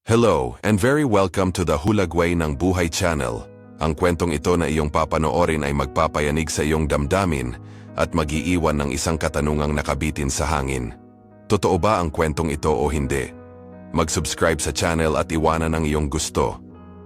Hello and very welcome to the Hulagway ng Buhay Channel. Ang kwentong ito na iyong papanoorin ay magpapayanig sa iyong damdamin at mag-iiwan ng isang katanungang nakabitin sa hangin. Totoo ba ang kwentong ito o hindi? Mag-subscribe sa channel at iwanan ang iyong gusto.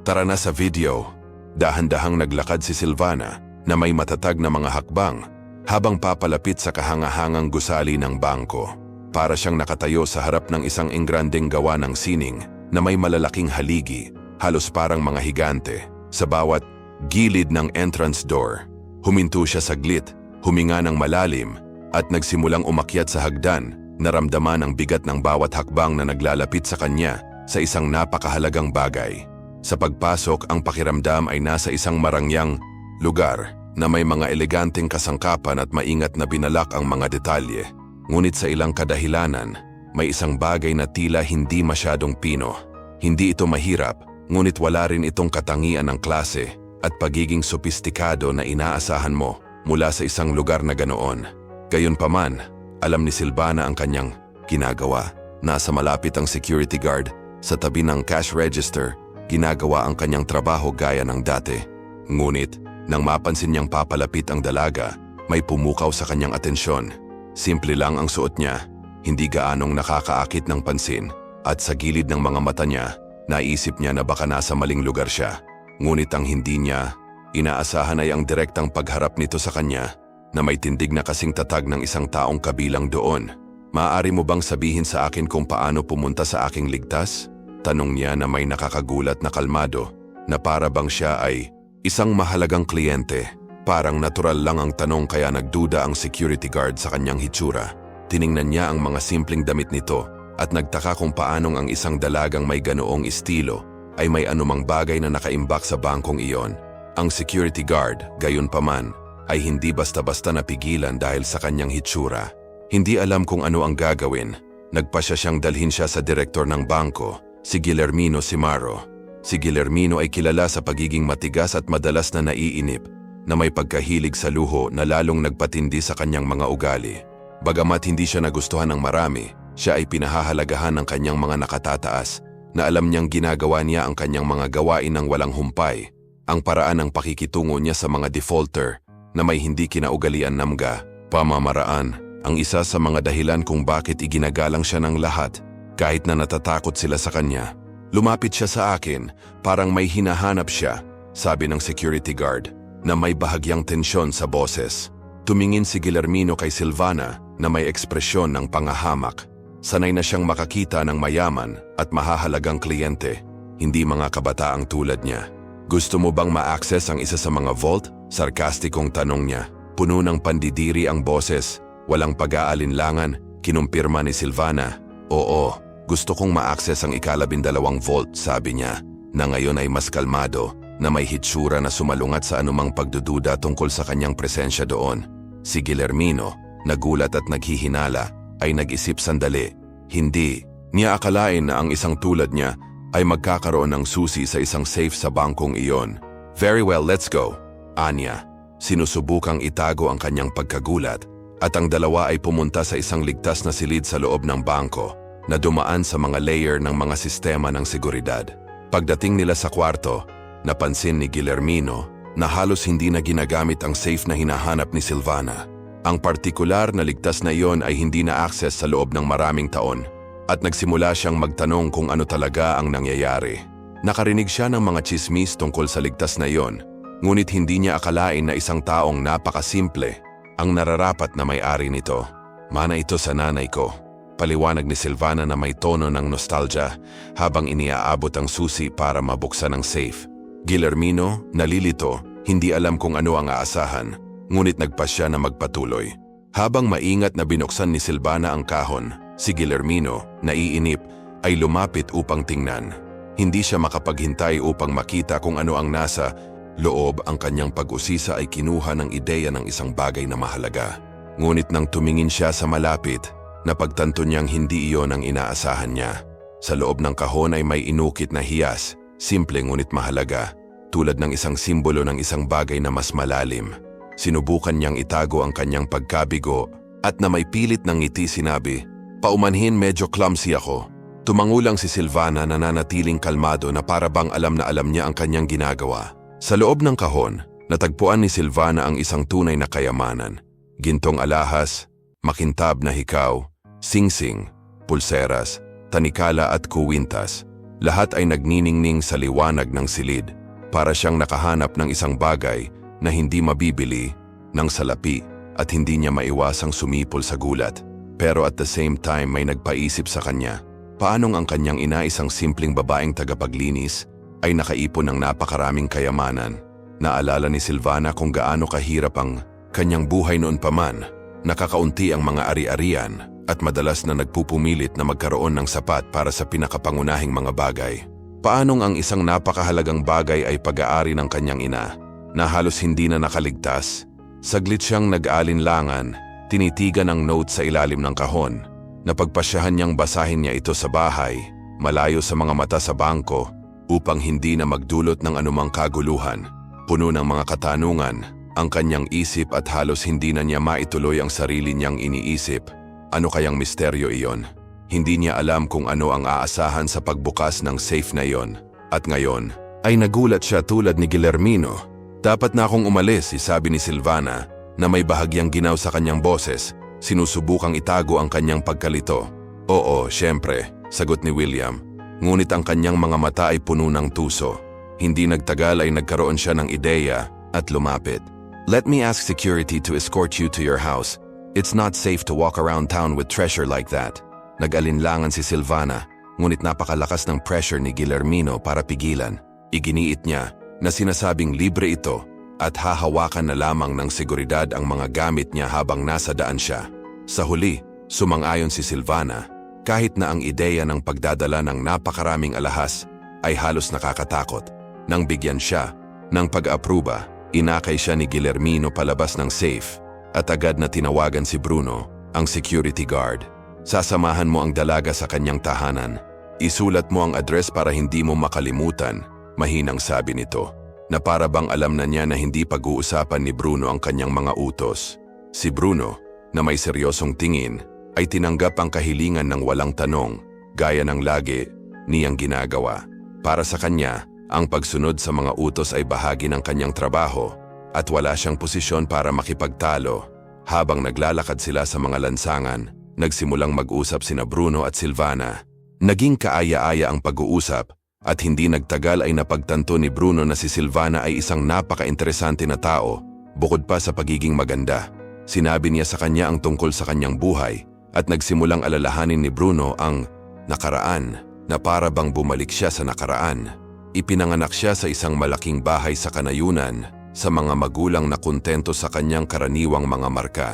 Tara na sa video. Dahan-dahang naglakad si Silvana na may matatag na mga hakbang habang papalapit sa kahangahangang gusali ng bangko. Para siyang nakatayo sa harap ng isang engrandeng gawa ng sining na may malalaking haligi, halos parang mga higante. Sa bawat gilid ng entrance door, huminto siya saglit, huminga ng malalim, at nagsimulang umakyat sa hagdan, naramdaman ang bigat ng bawat hakbang na naglalapit sa kanya sa isang napakahalagang bagay. Sa pagpasok, ang pakiramdam ay nasa isang marangyang lugar na may mga eleganteng kasangkapan at maingat na binalak ang mga detalye. Ngunit sa ilang kadahilanan, may isang bagay na tila hindi masyadong pino. Hindi ito mahirap, ngunit wala rin itong katangian ng klase at pagiging sopistikado na inaasahan mo mula sa isang lugar na ganoon. Gayunpaman, alam ni Silvana ang kanyang ginagawa. Nasa malapit ang security guard sa tabi ng cash register, ginagawa ang kanyang trabaho gaya ng dati. Ngunit, nang mapansin niyang papalapit ang dalaga, may pumukaw sa kanyang atensyon. Simple lang ang suot niya, hindi gaanong nakakaakit ng pansin, at sa gilid ng mga mata niya, naisip niya na baka nasa maling lugar siya. Ngunit ang hindi niya inaasahan ay ang direktang pagharap nito sa kanya na may tindig na kasing tatag ng isang taong kabilang doon. "Maaari mo bang sabihin sa akin kung paano pumunta sa aking ligtas?" Tanong niya na may nakakagulat na kalmado, na para bang siya ay isang mahalagang kliyente. Parang natural lang ang tanong kaya nagduda ang security guard sa kanyang hitsura. Tiningnan niya ang mga simpleng damit nito at nagtaka kung paanong ang isang dalagang may ganoong estilo ay may anumang bagay na nakaimbak sa bangkong iyon. Ang security guard, gayunpaman, ay hindi basta-basta napigilan dahil sa kanyang hitsura. Hindi alam kung ano ang gagawin. Nagpasya siyang dalhin siya sa direktor ng bangko, si Guillermino Simaro. Si Guillermino ay kilala sa pagiging matigas at madalas na naiinip, na may pagkahilig sa luho na lalong nagpatindi sa kanyang mga ugali. Bagamat hindi siya nagustuhan ng marami, siya ay pinahahalagahan ng kanyang mga nakatataas na alam niyang ginagawa niya ang kanyang mga gawain ng walang humpay. Ang paraan ng pakikitungo niya sa mga defaulter na may hindi kinaugalian na mga pamamaraan ang isa sa mga dahilan kung bakit iginagalang siya ng lahat kahit na natatakot sila sa kanya. "Lumapit siya sa akin, parang may hinahanap siya," sabi ng security guard na may bahagyang tensyon sa boses. Tumingin si Guillermino kay Silvana na may ekspresyon ng pangahamak. Sanay na siyang makakita ng mayaman at mahahalagang kliyente, hindi mga kabataang tulad niya. "Gusto mo bang ma-access ang isa sa mga vault?" Sarkastikong tanong niya. Puno ng pandidiri ang boses, walang pag-aalinlangan, kinumpirma ni Silvana. "Oo, gusto kong ma-access ang ika-12 vault," sabi niya, na ngayon ay mas kalmado, na may hitsura na sumalungat sa anumang pagdududa tungkol sa kanyang presensya doon. Si Guillermino, nagulat at naghihinala, ay nag-isip sandali. Hindi niya akalain na ang isang tulad niya ay magkakaroon ng susi sa isang safe sa bangkong iyon. "Very well, let's go," anya. Sinusubukang itago ang kanyang pagkagulat at ang dalawa ay pumunta sa isang ligtas na silid sa loob ng bangko na dumaan sa mga layer ng mga sistema ng seguridad. Pagdating nila sa kwarto, napansin ni Guillermino na halos hindi na ginagamit ang safe na hinahanap ni Silvana. Ang partikular na ligtas na iyon ay hindi na-access sa loob ng maraming taon at nagsimula siyang magtanong kung ano talaga ang nangyayari. Nakarinig siya ng mga tsismis tungkol sa ligtas na iyon, ngunit hindi niya akalain na isang taong napakasimple ang nararapat na may-ari nito. "Mana ito sa nanay ko," paliwanag ni Silvana na may tono ng nostalgia habang iniaabot ang susi para mabuksan ang safe. Guillermino, nalilito, hindi alam kung ano ang aasahan, ngunit nagpasya na magpatuloy. Habang maingat na binuksan ni Silvana ang kahon, si Guillermino, naiinip, ay lumapit upang tingnan. Hindi siya makapaghintay upang makita kung ano ang nasa loob. Ang kanyang pag-usisa ay kinuha ng ideya ng isang bagay na mahalaga. Ngunit nang tumingin siya sa malapit, napagtanto niyang hindi iyon ang inaasahan niya. Sa loob ng kahon ay may inukit na hiyas, simple ngunit mahalaga, tulad ng isang simbolo ng isang bagay na mas malalim. Sinubukan niyang itago ang kanyang pagkabigo at na may pilit ng ngiti sinabi, "Paumanhin, medyo clumsy ako." Tumangulang si Silvana na nanatiling kalmado na para bang alam na alam niya ang kanyang ginagawa. Sa loob ng kahon, natagpuan ni Silvana ang isang tunay na kayamanan. Gintong alahas, makintab na hikaw, singsing, pulseras, tanikala at kuwintas. Lahat ay nagniningning sa liwanag ng silid. Para siyang nakahanap ng isang bagay na hindi mabibili ng salapi at hindi niya maiwasang sumipol sa gulat. Pero at the same time may nagpaisip sa kanya. Paanong ang kanyang ina, isang simpleng babaeng tagapaglinis, ay nakaipon ng napakaraming kayamanan? Naalala ni Silvana kung gaano kahirap ang kanyang buhay noon pa man. Nakakaunti ang mga ari-arian at madalas na nagpupumilit na magkaroon ng sapat para sa pinakapangunahing mga bagay. Paanong ang isang napakahalagang bagay ay pag-aari ng kanyang ina na halos hindi na nakaligtas? Saglit siyang nag-alinlangan, tinitigan ang note sa ilalim ng kahon. Napagpasyahan niyang basahin niya ito sa bahay, malayo sa mga mata sa bangko, upang hindi na magdulot ng anumang kaguluhan. Puno ng mga katanungan ang kanyang isip at halos hindi na niya maituloy ang sarili niyang iniisip. Ano kayang misteryo iyon? Hindi niya alam kung ano ang aasahan sa pagbukas ng safe na iyon. At ngayon, ay nagulat siya tulad ni Guillermino. Dapat na akong umalis, sabi ni Silvana na may bahagyang ginaw sa kanyang boses. Sinusubukang itago ang kanyang pagkalito. Oo, syempre, sagot ni William. Ngunit ang kanyang mga mata ay puno ng tuso. Hindi nagtagal ay nagkaroon siya ng ideya at lumapit. Let me ask security to escort you to your house. It's not safe to walk around town with treasure like that. Nag-alinlangan si Silvana, ngunit napakalakas ng pressure ni Guillermino para pigilan. Iginiit niya na sinasabing libre ito at hahawakan na lamang ng seguridad ang mga gamit niya habang nasa daan siya. Sa huli, sumang-ayon si Silvana, kahit na ang ideya ng pagdadala ng napakaraming alahas ay halos nakakatakot. Nang bigyan siya ng pag-apruba, inakay siya ni Guillermino palabas ng safe at agad na tinawagan si Bruno, ang security guard. Sasamahan mo ang dalaga sa kanyang tahanan. Isulat mo ang address para hindi mo makalimutan, mahinang sabi nito, na para bang alam na niya na hindi pag-uusapan ni Bruno ang kanyang mga utos. Si Bruno, na may seryosong tingin, ay tinanggap ang kahilingan ng walang tanong, gaya ng lagi niyang ginagawa. Para sa kanya, ang pagsunod sa mga utos ay bahagi ng kanyang trabaho at wala siyang posisyon para makipagtalo. Habang naglalakad sila sa mga lansangan, nagsimulang mag-usap sina Bruno at Silvana. Naging kaaya-aya ang pag-uusap at hindi nagtagal ay napagtanto ni Bruno na si Silvana ay isang napaka-interesante na tao, bukod pa sa pagiging maganda. Sinabi niya sa kanya ang tungkol sa kanyang buhay at nagsimulang alalahanin ni Bruno ang nakaraan na para bang bumalik siya sa nakaraan. Ipinanganak siya sa isang malaking bahay sa kanayunan sa mga magulang na kontento sa kanyang karaniwang mga marka.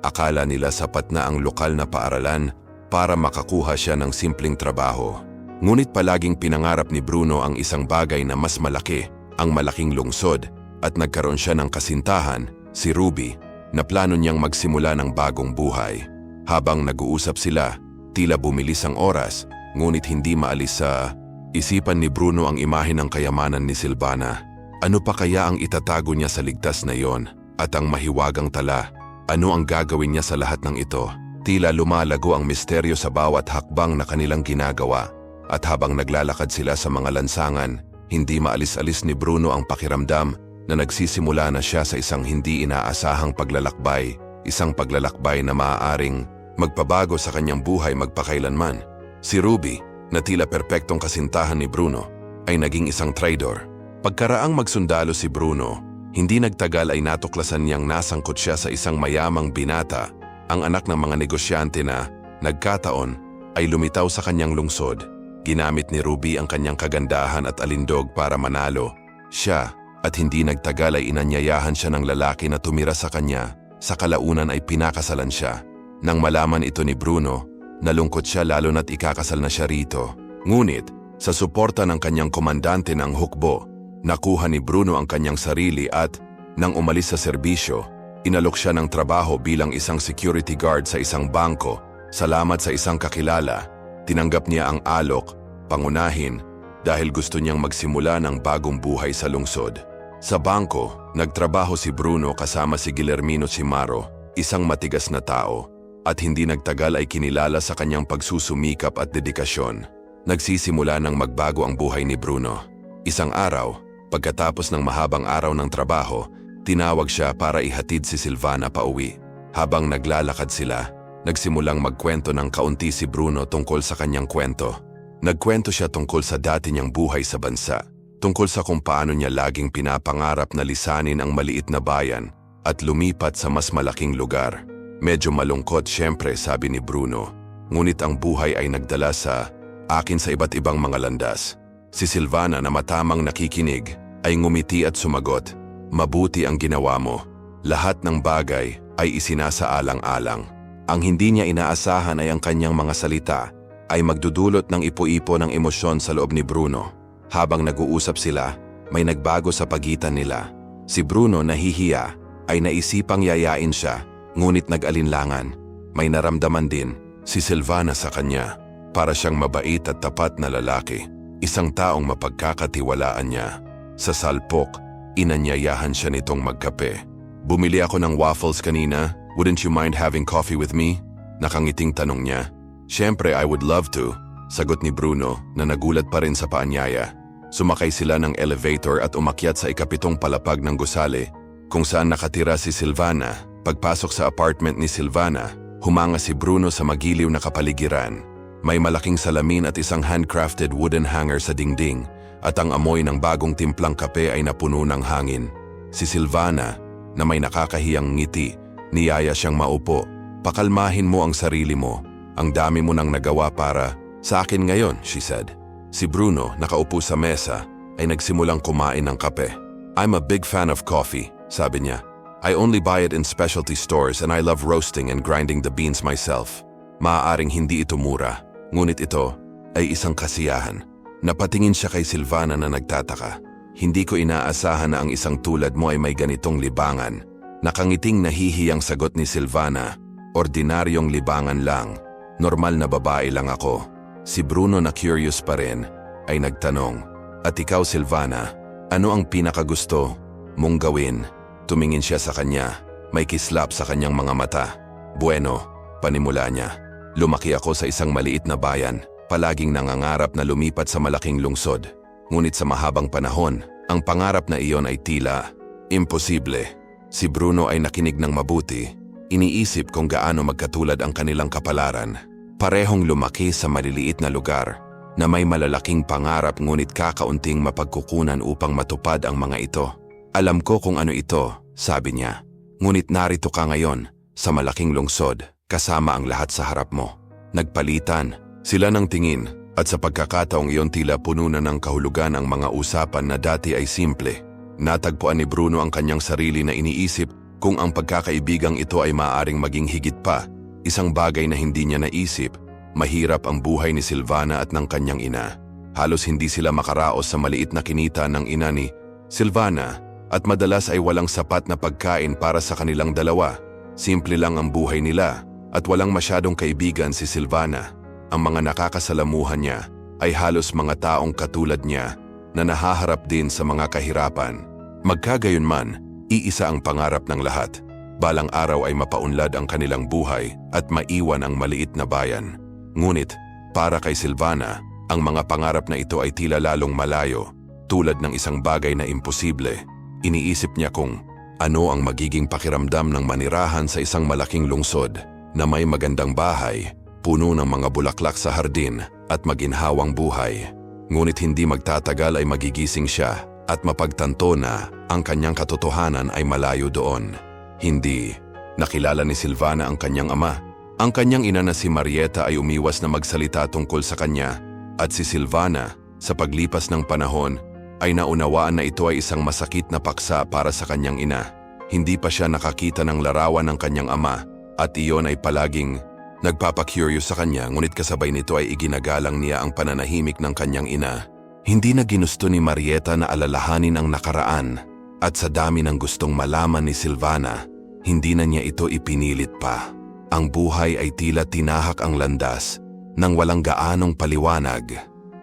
Akala nila sapat na ang lokal na paaralan para makakuha siya ng simpleng trabaho. Ngunit palaging pinangarap ni Bruno ang isang bagay na mas malaki, ang malaking lungsod, at nagkaroon siya ng kasintahan, si Ruby, na plano niyang magsimula ng bagong buhay. Habang nag-uusap sila, tila bumilis ang oras, ngunit hindi maalis sa isipan ni Bruno ang imahe ng kayamanan ni Silvana. Ano pa kaya ang itatago niya sa ligtas na iyon? At ang mahiwagang tala, ano ang gagawin niya sa lahat ng ito? Tila lumalago ang misteryo sa bawat hakbang na kanilang ginagawa. At habang naglalakad sila sa mga lansangan, hindi maalis-alis ni Bruno ang pakiramdam na nagsisimula na siya sa isang hindi inaasahang paglalakbay, isang paglalakbay na maaaring magpabago sa kanyang buhay magpakailanman. Si Ruby, na tila perpektong kasintahan ni Bruno, ay naging isang traidor. Pagkaraang magsundalo si Bruno, hindi nagtagal ay natuklasan niyang nasangkot siya sa isang mayamang binata, ang anak ng mga negosyante na, nagkataon, ay lumitaw sa kanyang lungsod. Ginamit ni Ruby ang kanyang kagandahan at alindog para manalo siya, at hindi nagtagal ay inanyayahan siya ng lalaki na tumira sa kanya. Sa kalaunan ay pinakasalan siya. Nang malaman ito ni Bruno, nalungkot siya lalo na't ikakasal na siya rito. Ngunit, sa suporta ng kanyang komandante ng hukbo, nakuha ni Bruno ang kanyang sarili at, nang umalis sa serbisyo, inalok siya ng trabaho bilang isang security guard sa isang bangko. Salamat sa isang kakilala, tinanggap niya ang alok, pangunahin, dahil gusto niyang magsimula ng bagong buhay sa lungsod. Sa bangko, nagtrabaho si Bruno kasama si Guillermino Cimaro, isang matigas na tao, at hindi nagtagal ay kinilala sa kanyang pagsusumikap at dedikasyon. nagsisimula ng magbago ang buhay ni Bruno. Isang araw, pagkatapos ng mahabang araw ng trabaho, tinawag siya para ihatid si Silvana pauwi. Habang naglalakad sila, nagsimulang magkwento ng kaunti si Bruno tungkol sa kanyang kwento. Nagkwento siya tungkol sa dati niyang buhay sa bansa, tungkol sa kung paano niya laging pinapangarap na lisanin ang maliit na bayan at lumipat sa mas malaking lugar. Medyo malungkot siyempre, sabi ni Bruno, ngunit ang buhay ay nagdala sa akin sa iba't ibang mga landas. Si Silvana na matamang nakikinig ay ngumiti at sumagot, "Mabuti ang ginawa mo. Lahat ng bagay ay isinasaalang-alang." Ang hindi niya inaasahan ay ang kanyang mga salita ay magdudulot ng ipo-ipo ng emosyon sa loob ni Bruno. Habang nag-uusap sila, may nagbago sa pagitan nila. Si Bruno, nahihiya, ay naisipang yayain siya, ngunit nag-alinlangan. May naramdaman din si Silvana sa kanya. Para siyang mabait at tapat na lalaki, isang taong mapagkakatiwalaan niya. Sa salpok, inanyayahan siya nitong magkape. "Bumili ako ng waffles kanina. Wouldn't you mind having coffee with me?" Nakangiting tanong niya. "Siyempre, I would love to," sagot ni Bruno na nagulat pa rin sa paanyaya. Sumakay sila ng elevator at umakyat sa ikapitong palapag ng gusali, kung saan nakatira si Silvana. Pagpasok sa apartment ni Silvana, humanga si Bruno sa magiliw na kapaligiran. May malaking salamin at isang handcrafted wooden hanger sa dingding, at ang amoy ng bagong timplang kape ay napuno ng hangin. Si Silvana, na may nakakahiyang ngiti, niyaya siyang maupo. "Pakalmahin mo ang sarili mo. Ang dami mo nang nagawa para sa akin ngayon," she said. Si Bruno, nakaupo sa mesa, ay nagsimulang kumain ng kape. "I'm a big fan of coffee," sabi niya. "I only buy it in specialty stores and I love roasting and grinding the beans myself." Maaaring hindi ito mura, ngunit ito ay isang kasiyahan. Napatingin siya kay Silvana na nagtataka. "Hindi ko inaasahan na ang isang tulad mo ay may ganitong libangan." Nakangiting nahihiyang sagot ni Silvana, "Ordinaryong libangan lang. Normal na babae lang ako." Si Bruno, na curious pa rin, ay nagtanong, "At ikaw, Silvana, ano ang pinakagusto mong gawin?" Tumingin siya sa kanya, may kislap sa kanyang mga mata. "Bueno," panimula niya, "lumaki ako sa isang maliit na bayan, palaging nangangarap na lumipat sa malaking lungsod. Ngunit sa mahabang panahon, ang pangarap na iyon ay tila imposible." Si Bruno ay nakinig ng mabuti, iniisip kung gaano magkatulad ang kanilang kapalaran. Parehong lumaki sa maliliit na lugar na may malalaking pangarap, ngunit kakaunting mapagkukunan upang matupad ang mga ito. "Alam ko kung ano ito," sabi niya. "Ngunit narito ka ngayon, sa malaking lungsod, kasama ang lahat sa harap mo." Nagpalitan sila ng tingin, at sa pagkakataong iyon tila puno na ng kahulugan ang mga usapan na dati ay simple. Natagpuan ni Bruno ang kanyang sarili na iniisip kung ang pagkakaibigang ito ay maaaring maging higit pa. Isang bagay na hindi niya naisip, mahirap ang buhay ni Silvana at ng kanyang ina. Halos hindi sila makaraos sa maliit na kinita ng ina ni Silvana, at madalas ay walang sapat na pagkain para sa kanilang dalawa. Simple lang ang buhay nila, at walang masyadong kaibigan si Silvana. Ang mga nakakasalamuhan niya ay halos mga taong katulad niya na nahaharap din sa mga kahirapan. Magkagayunman, iisa ang pangarap ng lahat. Balang araw ay mapaunlad ang kanilang buhay at maiwan ang maliit na bayan. Ngunit, para kay Silvana, ang mga pangarap na ito ay tila lalong malayo, tulad ng isang bagay na imposible. Iniisip niya kung ano ang magiging pakiramdam ng manirahan sa isang malaking lungsod na may magandang bahay, puno ng mga bulaklak sa hardin at maginhawang buhay. Ngunit hindi magtatagal ay magigising siya at mapagtanto na ang kanyang katotohanan ay malayo doon. Hindi nakilala ni Silvana ang kanyang ama. Ang kanyang ina na si Marieta ay umiwas na magsalita tungkol sa kanya, at si Silvana, sa paglipas ng panahon, ay naunawaan na ito ay isang masakit na paksa para sa kanyang ina. Hindi pa siya nakakita ng larawan ng kanyang ama, at iyon ay palaging nagpapakurious sa kanya, ngunit kasabay nito ay iginagalang niya ang pananahimik ng kanyang ina. Hindi na ginusto ni Marieta na alalahanin ang nakaraan, at sa dami ng gustong malaman ni Silvana, hindi na niya ito ipinilit pa. Ang buhay ay tila tinahak ang landas nang walang gaanong paliwanag.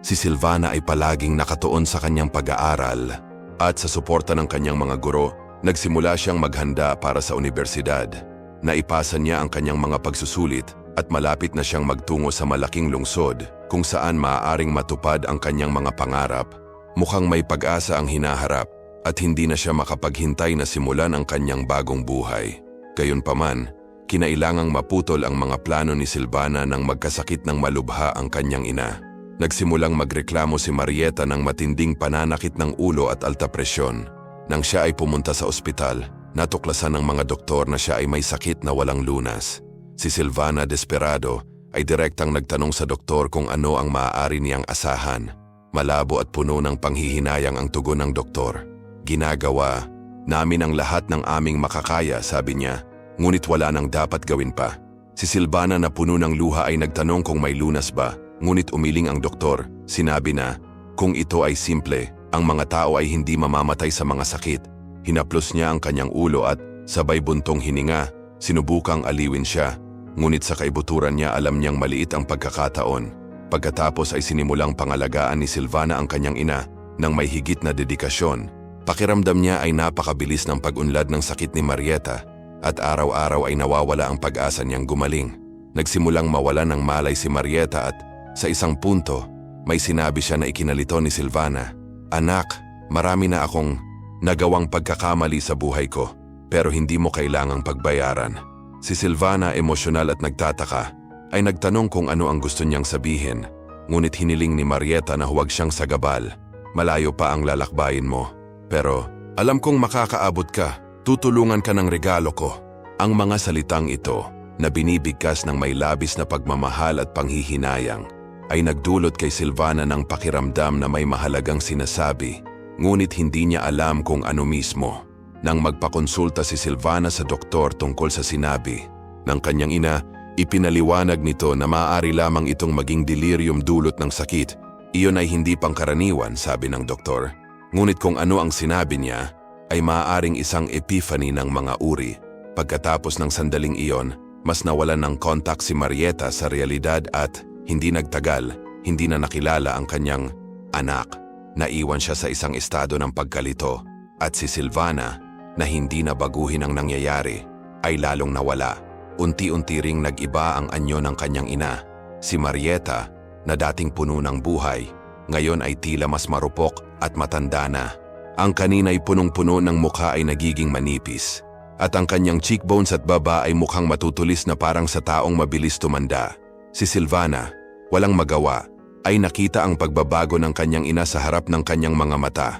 Si Silvana ay palaging nakatuon sa kanyang pag-aaral, at sa suporta ng kanyang mga guro, nagsimula siyang maghanda para sa unibersidad. Naipasa niya ang kanyang mga pagsusulit at malapit na siyang magtungo sa malaking lungsod kung saan maaaring matupad ang kanyang mga pangarap. Mukhang may pag-asa ang hinaharap at hindi na siya makapaghintay na simulan ang kanyang bagong buhay. Gayunpaman, kinailangang maputol ang mga plano ni Silvana nang magkasakit ng malubha ang kanyang ina. Nagsimulang magreklamo si Marieta ng matinding pananakit ng ulo at alta presyon. Nang siya ay pumunta sa ospital, natuklasan ng mga doktor na siya ay may sakit na walang lunas. Si Silvana, desperado, ay direktang nagtanong sa doktor kung ano ang maaari niyang asahan. Malabo at puno ng panghihinayang ang tugon ng doktor. Ginagawa namin ang lahat ng aming makakaya, sabi niya, ngunit wala nang dapat gawin pa. Si Silvana na puno ng luha ay nagtanong kung may lunas ba, ngunit umiling ang doktor. Sinabi na, kung ito ay simple, ang mga tao ay hindi mamamatay sa mga sakit. Hinaplos niya ang kanyang ulo at, sabay buntong hininga, sinubukang aliwin siya. Ngunit sa kaibuturan niya alam niyang maliit ang pagkakataon. Pagkatapos ay sinimulang pangalagaan ni Silvana ang kanyang ina ng may higit na dedikasyon. Pakiramdam niya ay napakabilis ng pag-unlad ng sakit ni Marieta at araw-araw ay nawawala ang pag-asa niyang gumaling. Nagsimulang mawala ng malay si Marieta at sa isang punto, may sinabi siya na ikinalito ni Silvana. Anak, marami na akong nagawang pagkakamali sa buhay ko, pero hindi mo kailangang pagbayaran. Si Silvana, emosyonal at nagtataka, ay nagtanong kung ano ang gusto niyang sabihin, ngunit hiniling ni Marieta na huwag siyang sagabal. Malayo pa ang lalakbayin mo. Pero, alam kong makakaabot ka, tutulungan ka ng regalo ko. Ang mga salitang ito, na binibigkas ng may labis na pagmamahal at panghihinayang, ay nagdulot kay Silvana ng pakiramdam na may mahalagang sinasabi, ngunit hindi niya alam kung ano mismo. Nang magpakonsulta si Silvana sa doktor tungkol sa sinabi ng kanyang ina, ipinaliwanag nito na maaari lamang itong maging delirium dulot ng sakit. Iyon ay hindi pangkaraniwan, sabi ng doktor. Ngunit kung ano ang sinabi niya, ay maaaring isang epiphany ng mga uri. Pagkatapos ng sandaling iyon, mas nawalan ng kontak si Marieta sa realidad at hindi nagtagal, hindi na nakilala ang kanyang anak. Naiwan siya sa isang estado ng pagkalito at si Silvana, na hindi na baguhin ang nangyayari, ay lalong nawala. Unti-unti ring nag-iba ang anyo ng kanyang ina. Si Marieta, na dating puno ng buhay, ngayon ay tila mas marupok at matanda na. Ang kanina'y punong-puno ng mukha ay nagiging manipis, at ang kanyang cheekbones at baba ay mukhang matutulis na parang sa taong mabilis tumanda. Si Silvana, walang magawa, ay nakita ang pagbabago ng kanyang ina sa harap ng kanyang mga mata.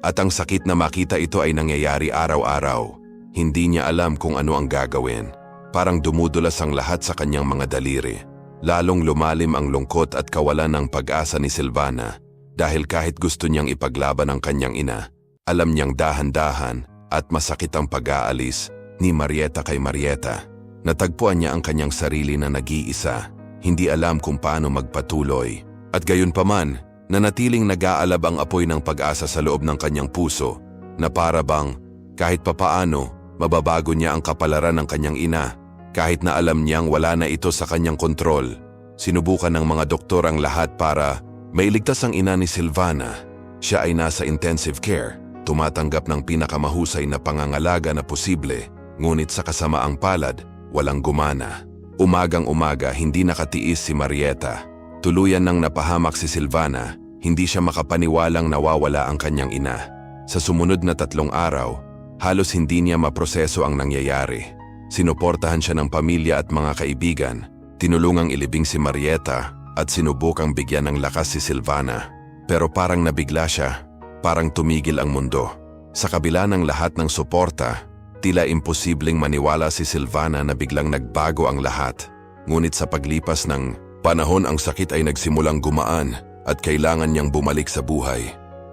At ang sakit na makita ito ay nangyayari araw-araw. Hindi niya alam kung ano ang gagawin. Parang dumudulas ang lahat sa kanyang mga daliri. Lalong lumalim ang lungkot at kawalan ng pag-asa ni Silvana. Dahil kahit gusto niyang ipaglaban ang kanyang ina, alam niyang dahan-dahan at masakit ang pag-aalis ni Marieta kay Marieta. Natagpuan niya ang kanyang sarili na nag-iisa. Hindi alam kung paano magpatuloy. At gayunpaman, nanatiling nag-aalab ang apoy ng pag-asa sa loob ng kanyang puso, na para bang kahit papaano, mababago niya ang kapalaran ng kanyang ina, kahit na alam niyang wala na ito sa kanyang kontrol. Sinubukan ng mga doktor ang lahat para mailigtas ang ina ni Silvana. Siya ay nasa intensive care, tumatanggap ng pinakamahusay na pangangalaga na posible, ngunit sa kasamaang palad, walang gumana. Umagang-umaga hindi nakatiis si Marieta. Tuluyan nang napahamak si Silvana, hindi siya makapaniwalang nawawala ang kanyang ina. Sa sumunod na 3 araw, halos hindi niya maproseso ang nangyayari. Sinuportahan siya ng pamilya at mga kaibigan, tinulungang ilibing si Marieta at sinubukang bigyan ng lakas si Silvana. Pero parang nabigla siya, parang tumigil ang mundo. Sa kabila ng lahat ng suporta, tila imposibleng maniwala si Silvana na biglang nagbago ang lahat. Ngunit sa paglipas ng panahon ang sakit ay nagsimulang gumaan at kailangan niyang bumalik sa buhay.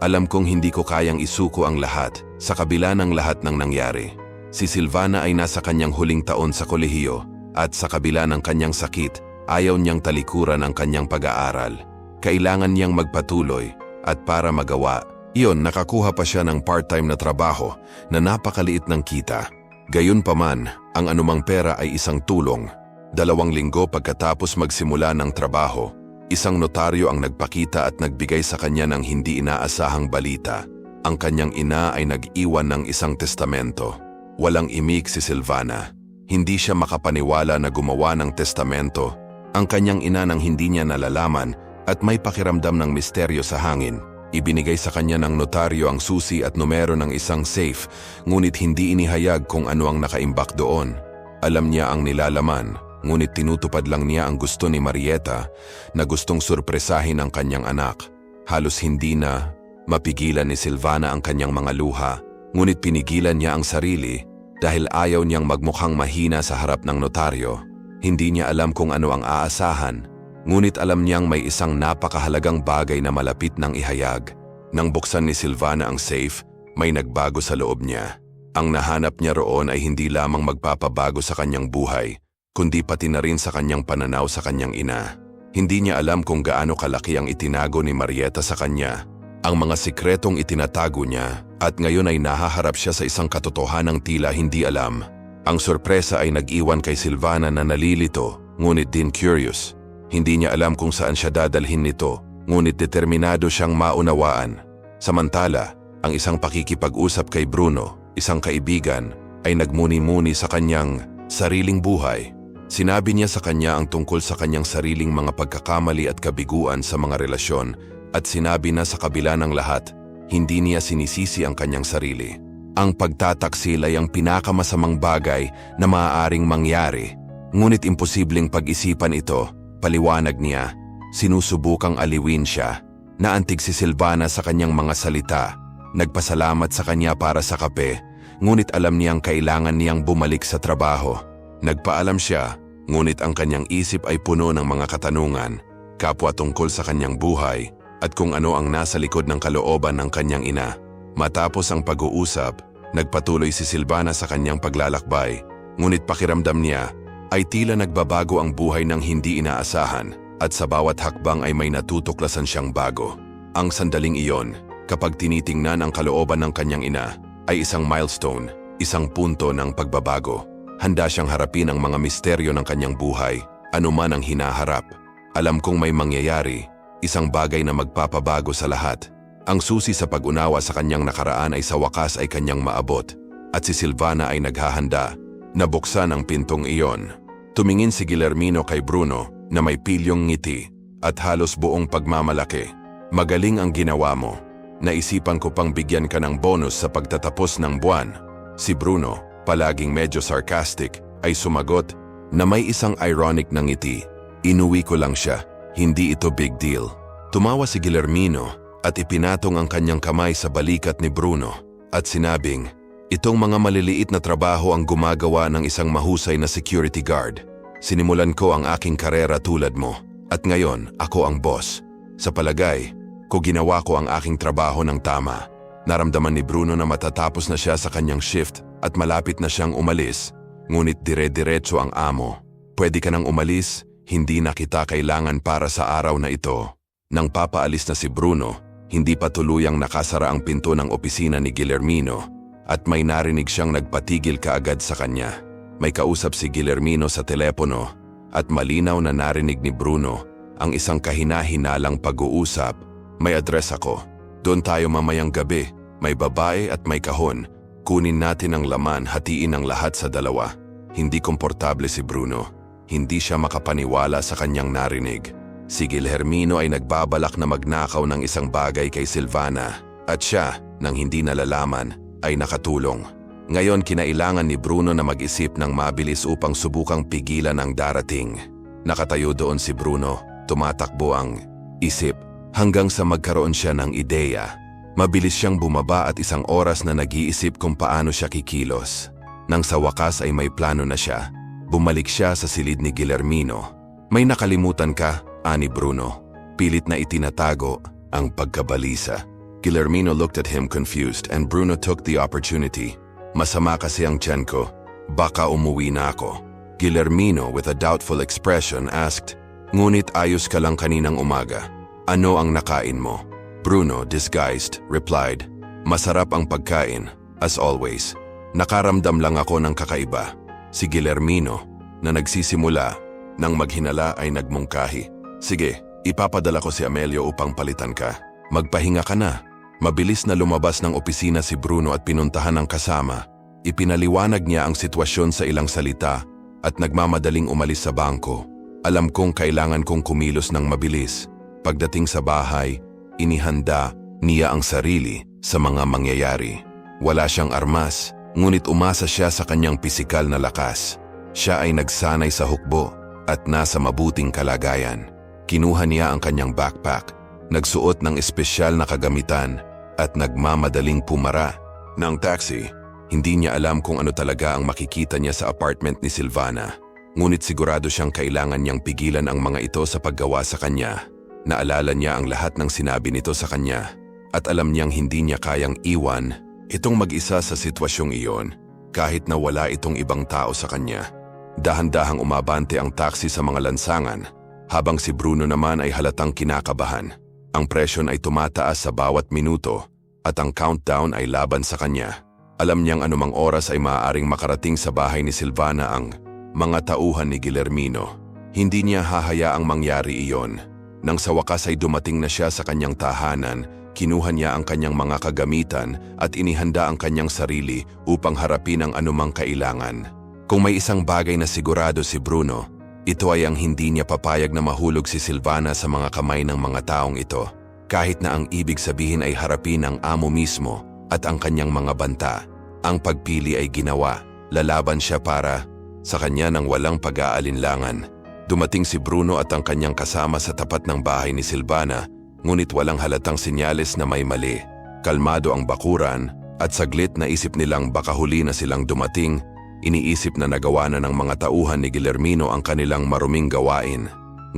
Alam kong hindi ko kayang isuko ang lahat sa kabila ng lahat ng nangyari. Si Silvana ay nasa kanyang huling taon sa kolehiyo at sa kabila ng kanyang sakit, ayaw niyang talikuran ang kanyang pag-aaral. Kailangan niyang magpatuloy at para magawa, iyon nakakuha pa siya ng part-time na trabaho na napakaliit ng kita. Gayunpaman, ang anumang pera ay isang tulong. 2 linggo pagkatapos magsimula ng trabaho, isang notaryo ang nagpakita at nagbigay sa kanya ng hindi inaasahang balita. Ang kanyang ina ay nag-iwan ng isang testamento. Walang imik si Silvana. Hindi siya makapaniwala na gumawa ng testamento Ang kanyang ina nang hindi niya nalalaman at may pakiramdam ng misteryo sa hangin. Ibinigay sa kanya ng notaryo ang susi at numero ng isang safe, ngunit hindi inihayag kung ano ang nakaimbak doon. Alam niya ang nilalaman, ngunit tinutupad lang niya ang gusto ni Marieta na gustong surpresahin ang kanyang anak. Halos hindi na mapigilan ni Silvana ang kanyang mga luha, ngunit pinigilan niya ang sarili dahil ayaw niyang magmukhang mahina sa harap ng notaryo. Hindi niya alam kung ano ang aasahan, ngunit alam niyang may isang napakahalagang bagay na malapit ng ihayag. Nang buksan ni Silvana ang safe, may nagbago sa loob niya. Ang nahanap niya roon ay hindi lamang magpapabago sa kanyang buhay, kundi pati na rin sa kanyang pananaw sa kanyang ina. Hindi niya alam kung gaano kalaki ang itinago ni Marieta sa kanya, ang mga sikretong itinatago niya, at ngayon ay nahaharap siya sa isang katotohanang tila hindi alam. Ang sorpresa ay nag-iwan kay Silvana na nalilito, ngunit din curious. Hindi niya alam kung saan siya dadalhin nito, ngunit determinado siyang maunawaan. Samantala, ang isang pakikipag-usap kay Bruno, isang kaibigan, ay nagmuni-muni sa kanyang sariling buhay. Sinabi niya sa kanya ang tungkol sa kanyang sariling mga pagkakamali at kabiguan sa mga relasyon, at sinabi na sa kabila ng lahat, hindi niya sinisisi ang kanyang sarili. Ang pagtataksil ay ang pinakamasamang bagay na maaaring mangyari, ngunit imposibleng pag-isipan ito, paliwanag niya. Sinusubukang aliwin siya. Naantig si Silvana sa kanyang mga salita. Nagpasalamat sa kanya para sa kape, ngunit alam niyang kailangan niyang bumalik sa trabaho. Nagpaalam siya, ngunit ang kanyang isip ay puno ng mga katanungan, kapwa tungkol sa kanyang buhay, at kung ano ang nasa likod ng kalooban ng kanyang ina. Matapos ang pag-uusap, nagpatuloy si Silvana sa kanyang paglalakbay, ngunit pakiramdam niya ay tila nagbabago ang buhay ng hindi inaasahan, at sa bawat hakbang ay may natutuklasan siyang bago. Ang sandaling iyon, kapag tinitingnan ang kalooban ng kanyang ina, ay isang milestone, isang punto ng pagbabago. Handa siyang harapin ang mga misteryo ng kanyang buhay, anuman ang hinaharap. Alam kong may mangyayari, isang bagay na magpapabago sa lahat. Ang susi sa pag-unawa sa kanyang nakaraan ay sa wakas ay kanyang maabot, at si Silvana ay naghahanda na buksan ang pintong iyon. Tumingin si Guillermino kay Bruno na may pilyong ngiti at halos buong pagmamalaki. Magaling ang ginawa mo. Naisipan ko pang bigyan ka ng bonus sa pagtatapos ng buwan. Si Bruno, palaging medyo sarcastic, ay sumagot na may isang ironic na ngiti. Inuwi ko lang siya, hindi ito big deal. Tumawa si Guillermino at ipinatong ang kanyang kamay sa balikat ni Bruno at sinabing, itong mga maliliit na trabaho ang gumagawa ng isang mahusay na security guard. Sinimulan ko ang aking karera tulad mo at ngayon ako ang boss. Sa palagay ko ginawa ko ang aking trabaho ng tama. Naramdaman ni Bruno na matatapos na siya sa kanyang shift at malapit na siyang umalis, ngunit dire-diretso ang amo. Pwede ka nang umalis, hindi na kita kailangan para sa araw na ito. Nang papaalis na si Bruno, hindi pa tuluyang nakasara ang pinto ng opisina ni Guillermino at may narinig siyang nagpatigil kaagad sa kanya. May kausap si Guillermino sa telepono at malinaw na narinig ni Bruno ang isang kahina-hinalang pag-uusap. May address ako. Doon tayo mamayang gabi. May babae at may kahon. Kunin natin ang laman, hatiin ang lahat sa dalawa. Hindi komportable si Bruno. Hindi siya makapaniwala sa kanyang narinig. Si Guillermino ay nagbabalak na magnakaw ng isang bagay kay Silvana at siya, nang hindi nalalaman, ay nakatulong. Ngayon kinailangan ni Bruno na mag-isip ng mabilis upang subukang pigilan ang darating. Nakatayo doon si Bruno, tumatakbo ang isip hanggang sa magkaroon siya ng ideya. Mabilis siyang bumaba at isang oras na nag-iisip kung paano siya kikilos. Nang sa wakas ay may plano na siya, bumalik siya sa silid ni Guillermino. May nakalimutan ka? Ani Bruno. Pilit na itinatago ang pagkabalisa. Guillermino looked at him confused and Bruno took the opportunity. Masama kasi ang tiyan ko. Baka umuwi na ako. Guillermino with a doubtful expression asked, ngunit ayos ka lang kaninang umaga. Ano ang nakain mo? Bruno, disguised, replied, masarap ang pagkain, as always. Nakaramdam lang ako ng kakaiba. Si Guillermino, na nagsisimula, nang maghinala ay nagmungkahi. Sige, ipapadala ko si Amelio upang palitan ka. Magpahinga ka na. Mabilis na lumabas ng opisina si Bruno at pinuntahan ng kasama. Ipinaliwanag niya ang sitwasyon sa ilang salita at nagmamadaling umalis sa bangko. Alam kong kailangan kong kumilos ng mabilis. Pagdating sa bahay, inihanda niya ang sarili sa mga mangyayari. Wala siyang armas, ngunit umasa siya sa kanyang pisikal na lakas. Siya ay nagsanay sa hukbo at nasa mabuting kalagayan. Kinuha niya ang kanyang backpack, nagsuot ng espesyal na kagamitan at nagmamadaling pumara ng taxi. Hindi niya alam kung ano talaga ang makikita niya sa apartment ni Silvana. Ngunit sigurado siyang kailangan niyang pigilan ang mga ito sa paggawa sa kanya. Naalala niya ang lahat ng sinabi nito sa kanya at alam niyang hindi niya kayang iwan itong mag-isa sa sitwasyong iyon kahit na wala itong ibang tao sa kanya. Dahan-dahang umabante ang taxi sa mga lansangan habang si Bruno naman ay halatang kinakabahan. Ang presyon ay tumataas sa bawat minuto at ang countdown ay laban sa kanya. Alam niyang anumang oras ay maaaring makarating sa bahay ni Silvana ang mga tauhan ni Guillermino. Hindi niya hahayaang mangyari iyon. Nang sa wakas ay dumating na siya sa kanyang tahanan, kinuha niya ang kanyang mga kagamitan at inihanda ang kanyang sarili upang harapin ang anumang kailangan. Kung may isang bagay na sigurado si Bruno, ito ay ang hindi niya papayag na mahulog si Silvana sa mga kamay ng mga taong ito, kahit na ang ibig sabihin ay harapin ang amo mismo at ang kanyang mga banta. Ang pagpili ay ginawa, lalaban siya para sa kanya nang walang pag-aalinlangan. Dumating si Bruno at ang kanyang kasama sa tapat ng bahay ni Silvana, ngunit walang halatang senyales na may mali. Kalmado ang bakuran at saglit na isip nilang baka huli na silang dumating. Iniisip na nagawa na ng mga tauhan ni Guillermino ang kanilang maruming gawain.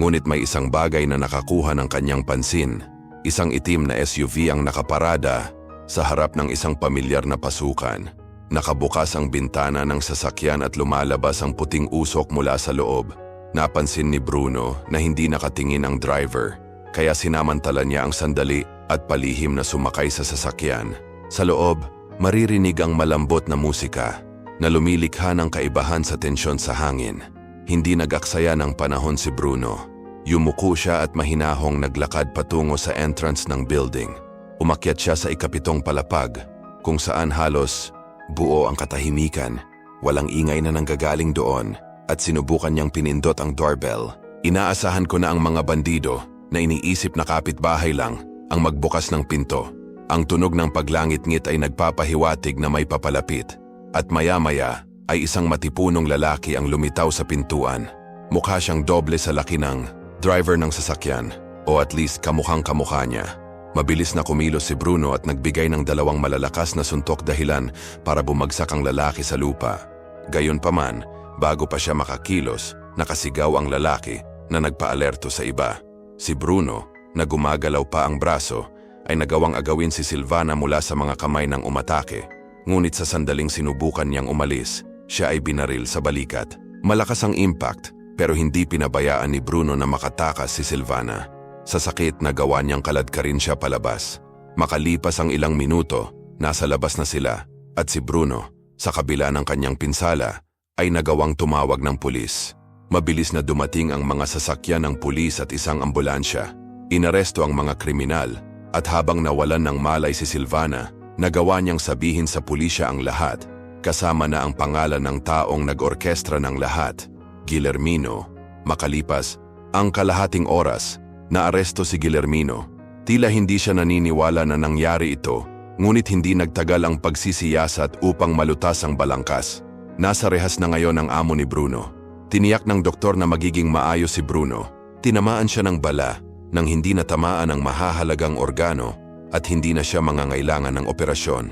Ngunit may isang bagay na nakakuha ng kanyang pansin. Isang itim na SUV ang nakaparada sa harap ng isang pamilyar na pasukan. Nakabukas ang bintana ng sasakyan at lumalabas ang puting usok mula sa loob. Napansin ni Bruno na hindi nakatingin ang driver, kaya sinamantala niya ang sandali at palihim na sumakay sa sasakyan. Sa loob, maririnig ang malambot na musika na lumilikha ng kaibahan sa tensyon sa hangin. Hindi nag-aksaya ng panahon si Bruno. Yumuko siya at mahinahong naglakad patungo sa entrance ng building. Umakyat siya sa ikapitong palapag, kung saan halos buo ang katahimikan. Walang ingay na nanggagaling doon at sinubukan niyang pinindot ang doorbell. Inaasahan ko na ang mga bandido na iniisip na kapitbahay lang ang magbukas ng pinto. Ang tunog ng paglangit-ngit ay nagpapahiwatig na may papalapit. At maya-maya ay isang matipunong lalaki ang lumitaw sa pintuan. Mukha siyang doble sa laki ng driver ng sasakyan, o at least kamukhang-kamukha niya. Mabilis na kumilos si Bruno at nagbigay ng dalawang malalakas na suntok dahilan para bumagsak ang lalaki sa lupa. Gayunpaman, bago pa siya makakilos, nakasigaw ang lalaki na nagpaalerto sa iba. Si Bruno, na gumagalaw pa ang braso, ay nagawang agawin si Silvana mula sa mga kamay ng umatake. Ngunit sa sandaling sinubukan niyang umalis, siya ay binaril sa balikat. Malakas ang impact, pero hindi pinabayaan ni Bruno na makatakas si Silvana. Sa sakit, nagawa niyang kaladkarin siya palabas. Makalipas ang ilang minuto, nasa labas na sila, at si Bruno, sa kabila ng kanyang pinsala, ay nagawang tumawag ng pulis. Mabilis na dumating ang mga sasakyan ng pulis at isang ambulansya. Inaresto ang mga kriminal, at habang nawalan ng malay si Silvana, nagawa niyang sabihin sa pulisya ang lahat, kasama na ang pangalan ng taong nag-orkestra ng lahat, Guillermino. Makalipas ang kalahating oras, naaresto si Guillermino. Tila hindi siya naniniwala na nangyari ito, ngunit hindi nagtagal ang pagsisiyasat upang malutas ang balangkas. Nasa rehas na ngayon ang amo ni Bruno. Tiniyak ng doktor na magiging maayos si Bruno. Tinamaan siya ng bala nang hindi natamaan ang mahahalagang organo at hindi na siya mangangailangan ng operasyon.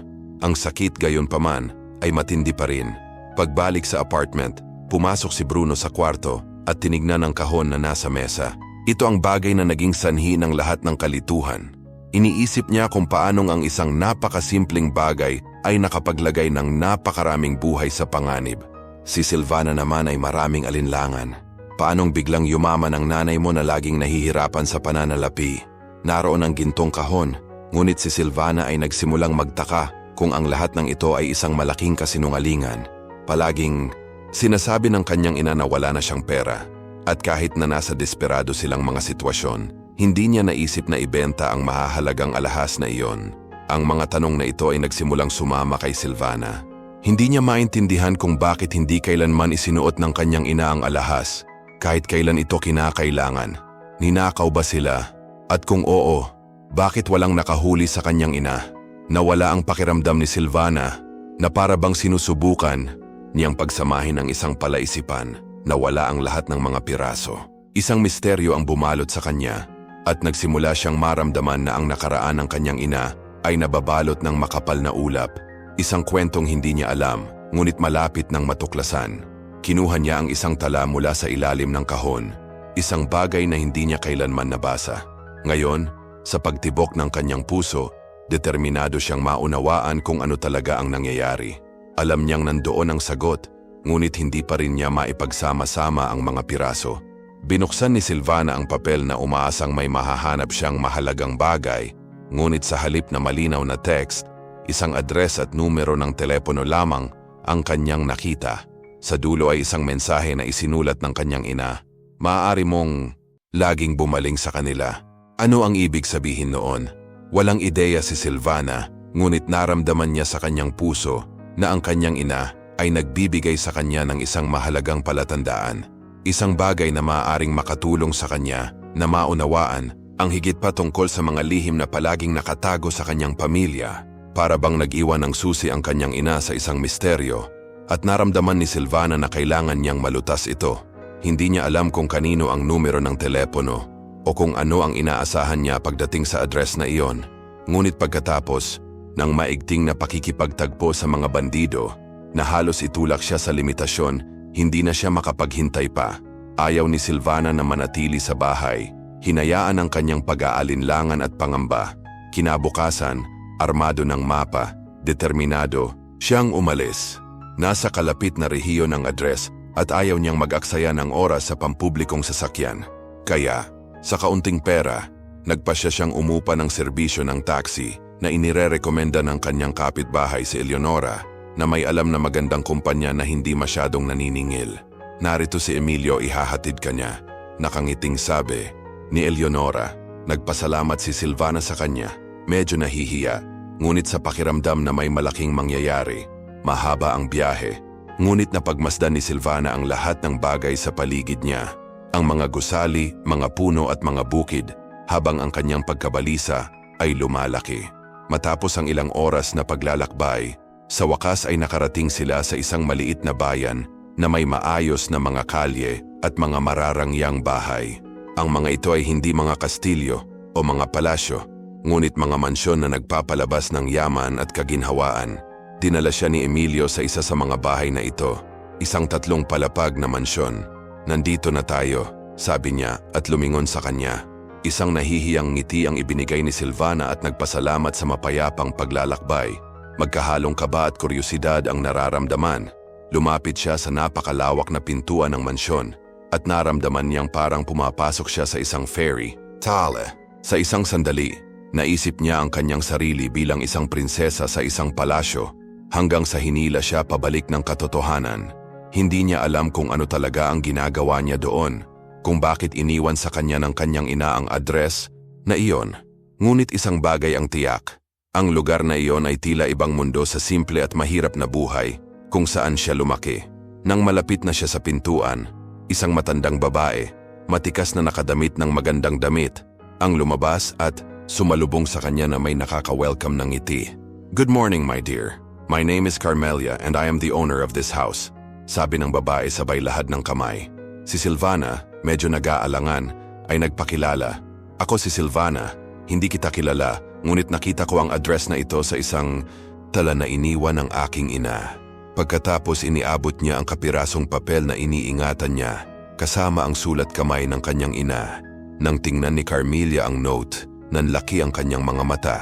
Ang sakit gayunpaman ay matindi pa rin. Pagbalik sa apartment, pumasok si Bruno sa kwarto at tinignan ang kahon na nasa mesa. Ito ang bagay na naging sanhi ng lahat ng kalituhan. Iniisip niya kung paanong ang isang napakasimpleng bagay ay nakapaglagay ng napakaraming buhay sa panganib. Si Silvana naman ay maraming alinlangan. Paanong biglang yumaman ang nanay mo na laging nahihirapan sa pananalapi? Naroon ang gintong kahon, ngunit si Silvana ay nagsimulang magtaka kung ang lahat ng ito ay isang malaking kasinungalingan. Palaging sinasabi ng kanyang ina na wala na siyang pera. At kahit na nasa desperado silang mga sitwasyon, hindi niya naisip na ibenta ang mahahalagang alahas na iyon. Ang mga tanong na ito ay nagsimulang sumama kay Silvana. Hindi niya maintindihan kung bakit hindi kailanman isinuot ng kanyang ina ang alahas, Kahit kailan ito kinakailangan. Ninakaw ba sila? At kung oo, bakit walang nakahuli sa kanyang ina? Nawala ang pakiramdam ni Silvana na para bang sinusubukan niyang pagsamahin ang isang palaisipan. Nawala ang lahat ng mga piraso. Isang misteryo ang bumalot sa kanya at nagsimula siyang maramdaman na ang nakaraan ng kanyang ina ay nababalot ng makapal na ulap. Isang kwentong hindi niya alam, ngunit malapit ng matuklasan. Kinuha niya ang isang tala mula sa ilalim ng kahon, isang bagay na hindi niya kailanman nabasa. Ngayon, sa pagtibok ng kanyang puso, determinado siyang maunawaan kung ano talaga ang nangyayari. Alam niyang nandoon ang sagot, ngunit hindi pa rin niya maipagsama-sama ang mga piraso. Binuksan ni Silvana ang papel na umaasang may mahahanap siyang mahalagang bagay, ngunit sa halip na malinaw na text, isang address at numero ng telepono lamang ang kanyang nakita. Sa dulo ay isang mensahe na isinulat ng kanyang ina. Maaari mong laging bumaling sa kanila. Ano ang ibig sabihin noon? Walang ideya si Silvana, ngunit naramdaman niya sa kanyang puso na ang kanyang ina ay nagbibigay sa kanya ng isang mahalagang palatandaan. Isang bagay na maaaring makatulong sa kanya na maunawaan ang higit pa tungkol sa mga lihim na palaging nakatago sa kanyang pamilya. Para bang nag-iwan ng susi ang kanyang ina sa isang misteryo. At naramdaman ni Silvana na kailangan niyang malutas ito. Hindi niya alam kung kanino ang numero ng telepono o kung ano ang inaasahan niya pagdating sa address na iyon. Ngunit pagkatapos ng maigting na pakikipagtagpo sa mga bandido na halos itulak siya sa limitasyon, hindi na siya makapaghintay pa. Ayaw ni Silvana na manatili sa bahay. Hinayaan ang kanyang pag-aalinlangan at pangamba. Kinabukasan, armado ng mapa, determinado, siyang umalis. Nasa kalapit na rehiyon ng address at ayaw niyang mag-aksaya ng oras sa pampublikong sasakyan. Kaya, sa kaunting pera, nagpasya siyang umupa ng serbisyo ng taxi na inirerekomenda ng kanyang kapitbahay si Eleonora na may alam na magandang kumpanya na hindi masyadong naniningil. Narito si Emilio, ihahatid ka niya. Nakangiting sabi ni Eleonora. Nagpasalamat si Silvana sa kanya. Medyo nahihiya, ngunit sa pakiramdam na may malaking mangyayari. Mahaba ang biyahe, ngunit napagmasdan ni Silvana ang lahat ng bagay sa paligid niya. Ang mga gusali, mga puno at mga bukid, habang ang kanyang pagkabalisa ay lumalaki. Matapos ang ilang oras na paglalakbay, sa wakas ay nakarating sila sa isang maliit na bayan na may maayos na mga kalye at mga mararangyang bahay. Ang mga ito ay hindi mga kastilyo o mga palasyo, ngunit mga mansyon na nagpapalabas ng yaman at kaginhawaan. Dinala siya ni Emilio sa isa sa mga bahay na ito, isang 3 palapag na mansyon. Nandito na tayo, sabi niya at lumingon sa kanya. Isang nahihiyang ngiti ang ibinigay ni Silvana at nagpasalamat sa mapayapang paglalakbay. Magkahalong kaba at kuryosidad ang nararamdaman. Lumapit siya sa napakalawak na pintuan ng mansyon at naramdaman niyang parang pumapasok siya sa isang fairy tale. Sa isang sandali, naisip niya ang kanyang sarili bilang isang prinsesa sa isang palasyo. Hanggang sa hinila siya pabalik ng katotohanan. Hindi niya alam kung ano talaga ang ginagawa niya doon, kung bakit iniwan sa kanya ng kanyang ina ang address na iyon. Ngunit isang bagay ang tiyak. Ang lugar na iyon ay tila ibang mundo sa simple at mahirap na buhay kung saan siya lumaki. Nang malapit na siya sa pintuan, isang matandang babae, matikas na nakadamit ng magandang damit, ang lumabas at sumalubong sa kanya na may nakaka-welcome ng ngiti. "Good morning, my dear. My name is Carmelia and I am the owner of this house," sabi ng babae sabay lahad ng kamay. Si Silvana, medyo nag-aalangan, ay nagpakilala. "Ako si Silvana, hindi kita kilala, ngunit nakita ko ang address na ito sa isang tala na iniwan ng aking ina." Pagkatapos iniabot niya ang kapirasong papel na iniingatan niya, kasama ang sulat kamay ng kanyang ina. Nang tingnan ni Carmelia ang note, nanlaki ang kanyang mga mata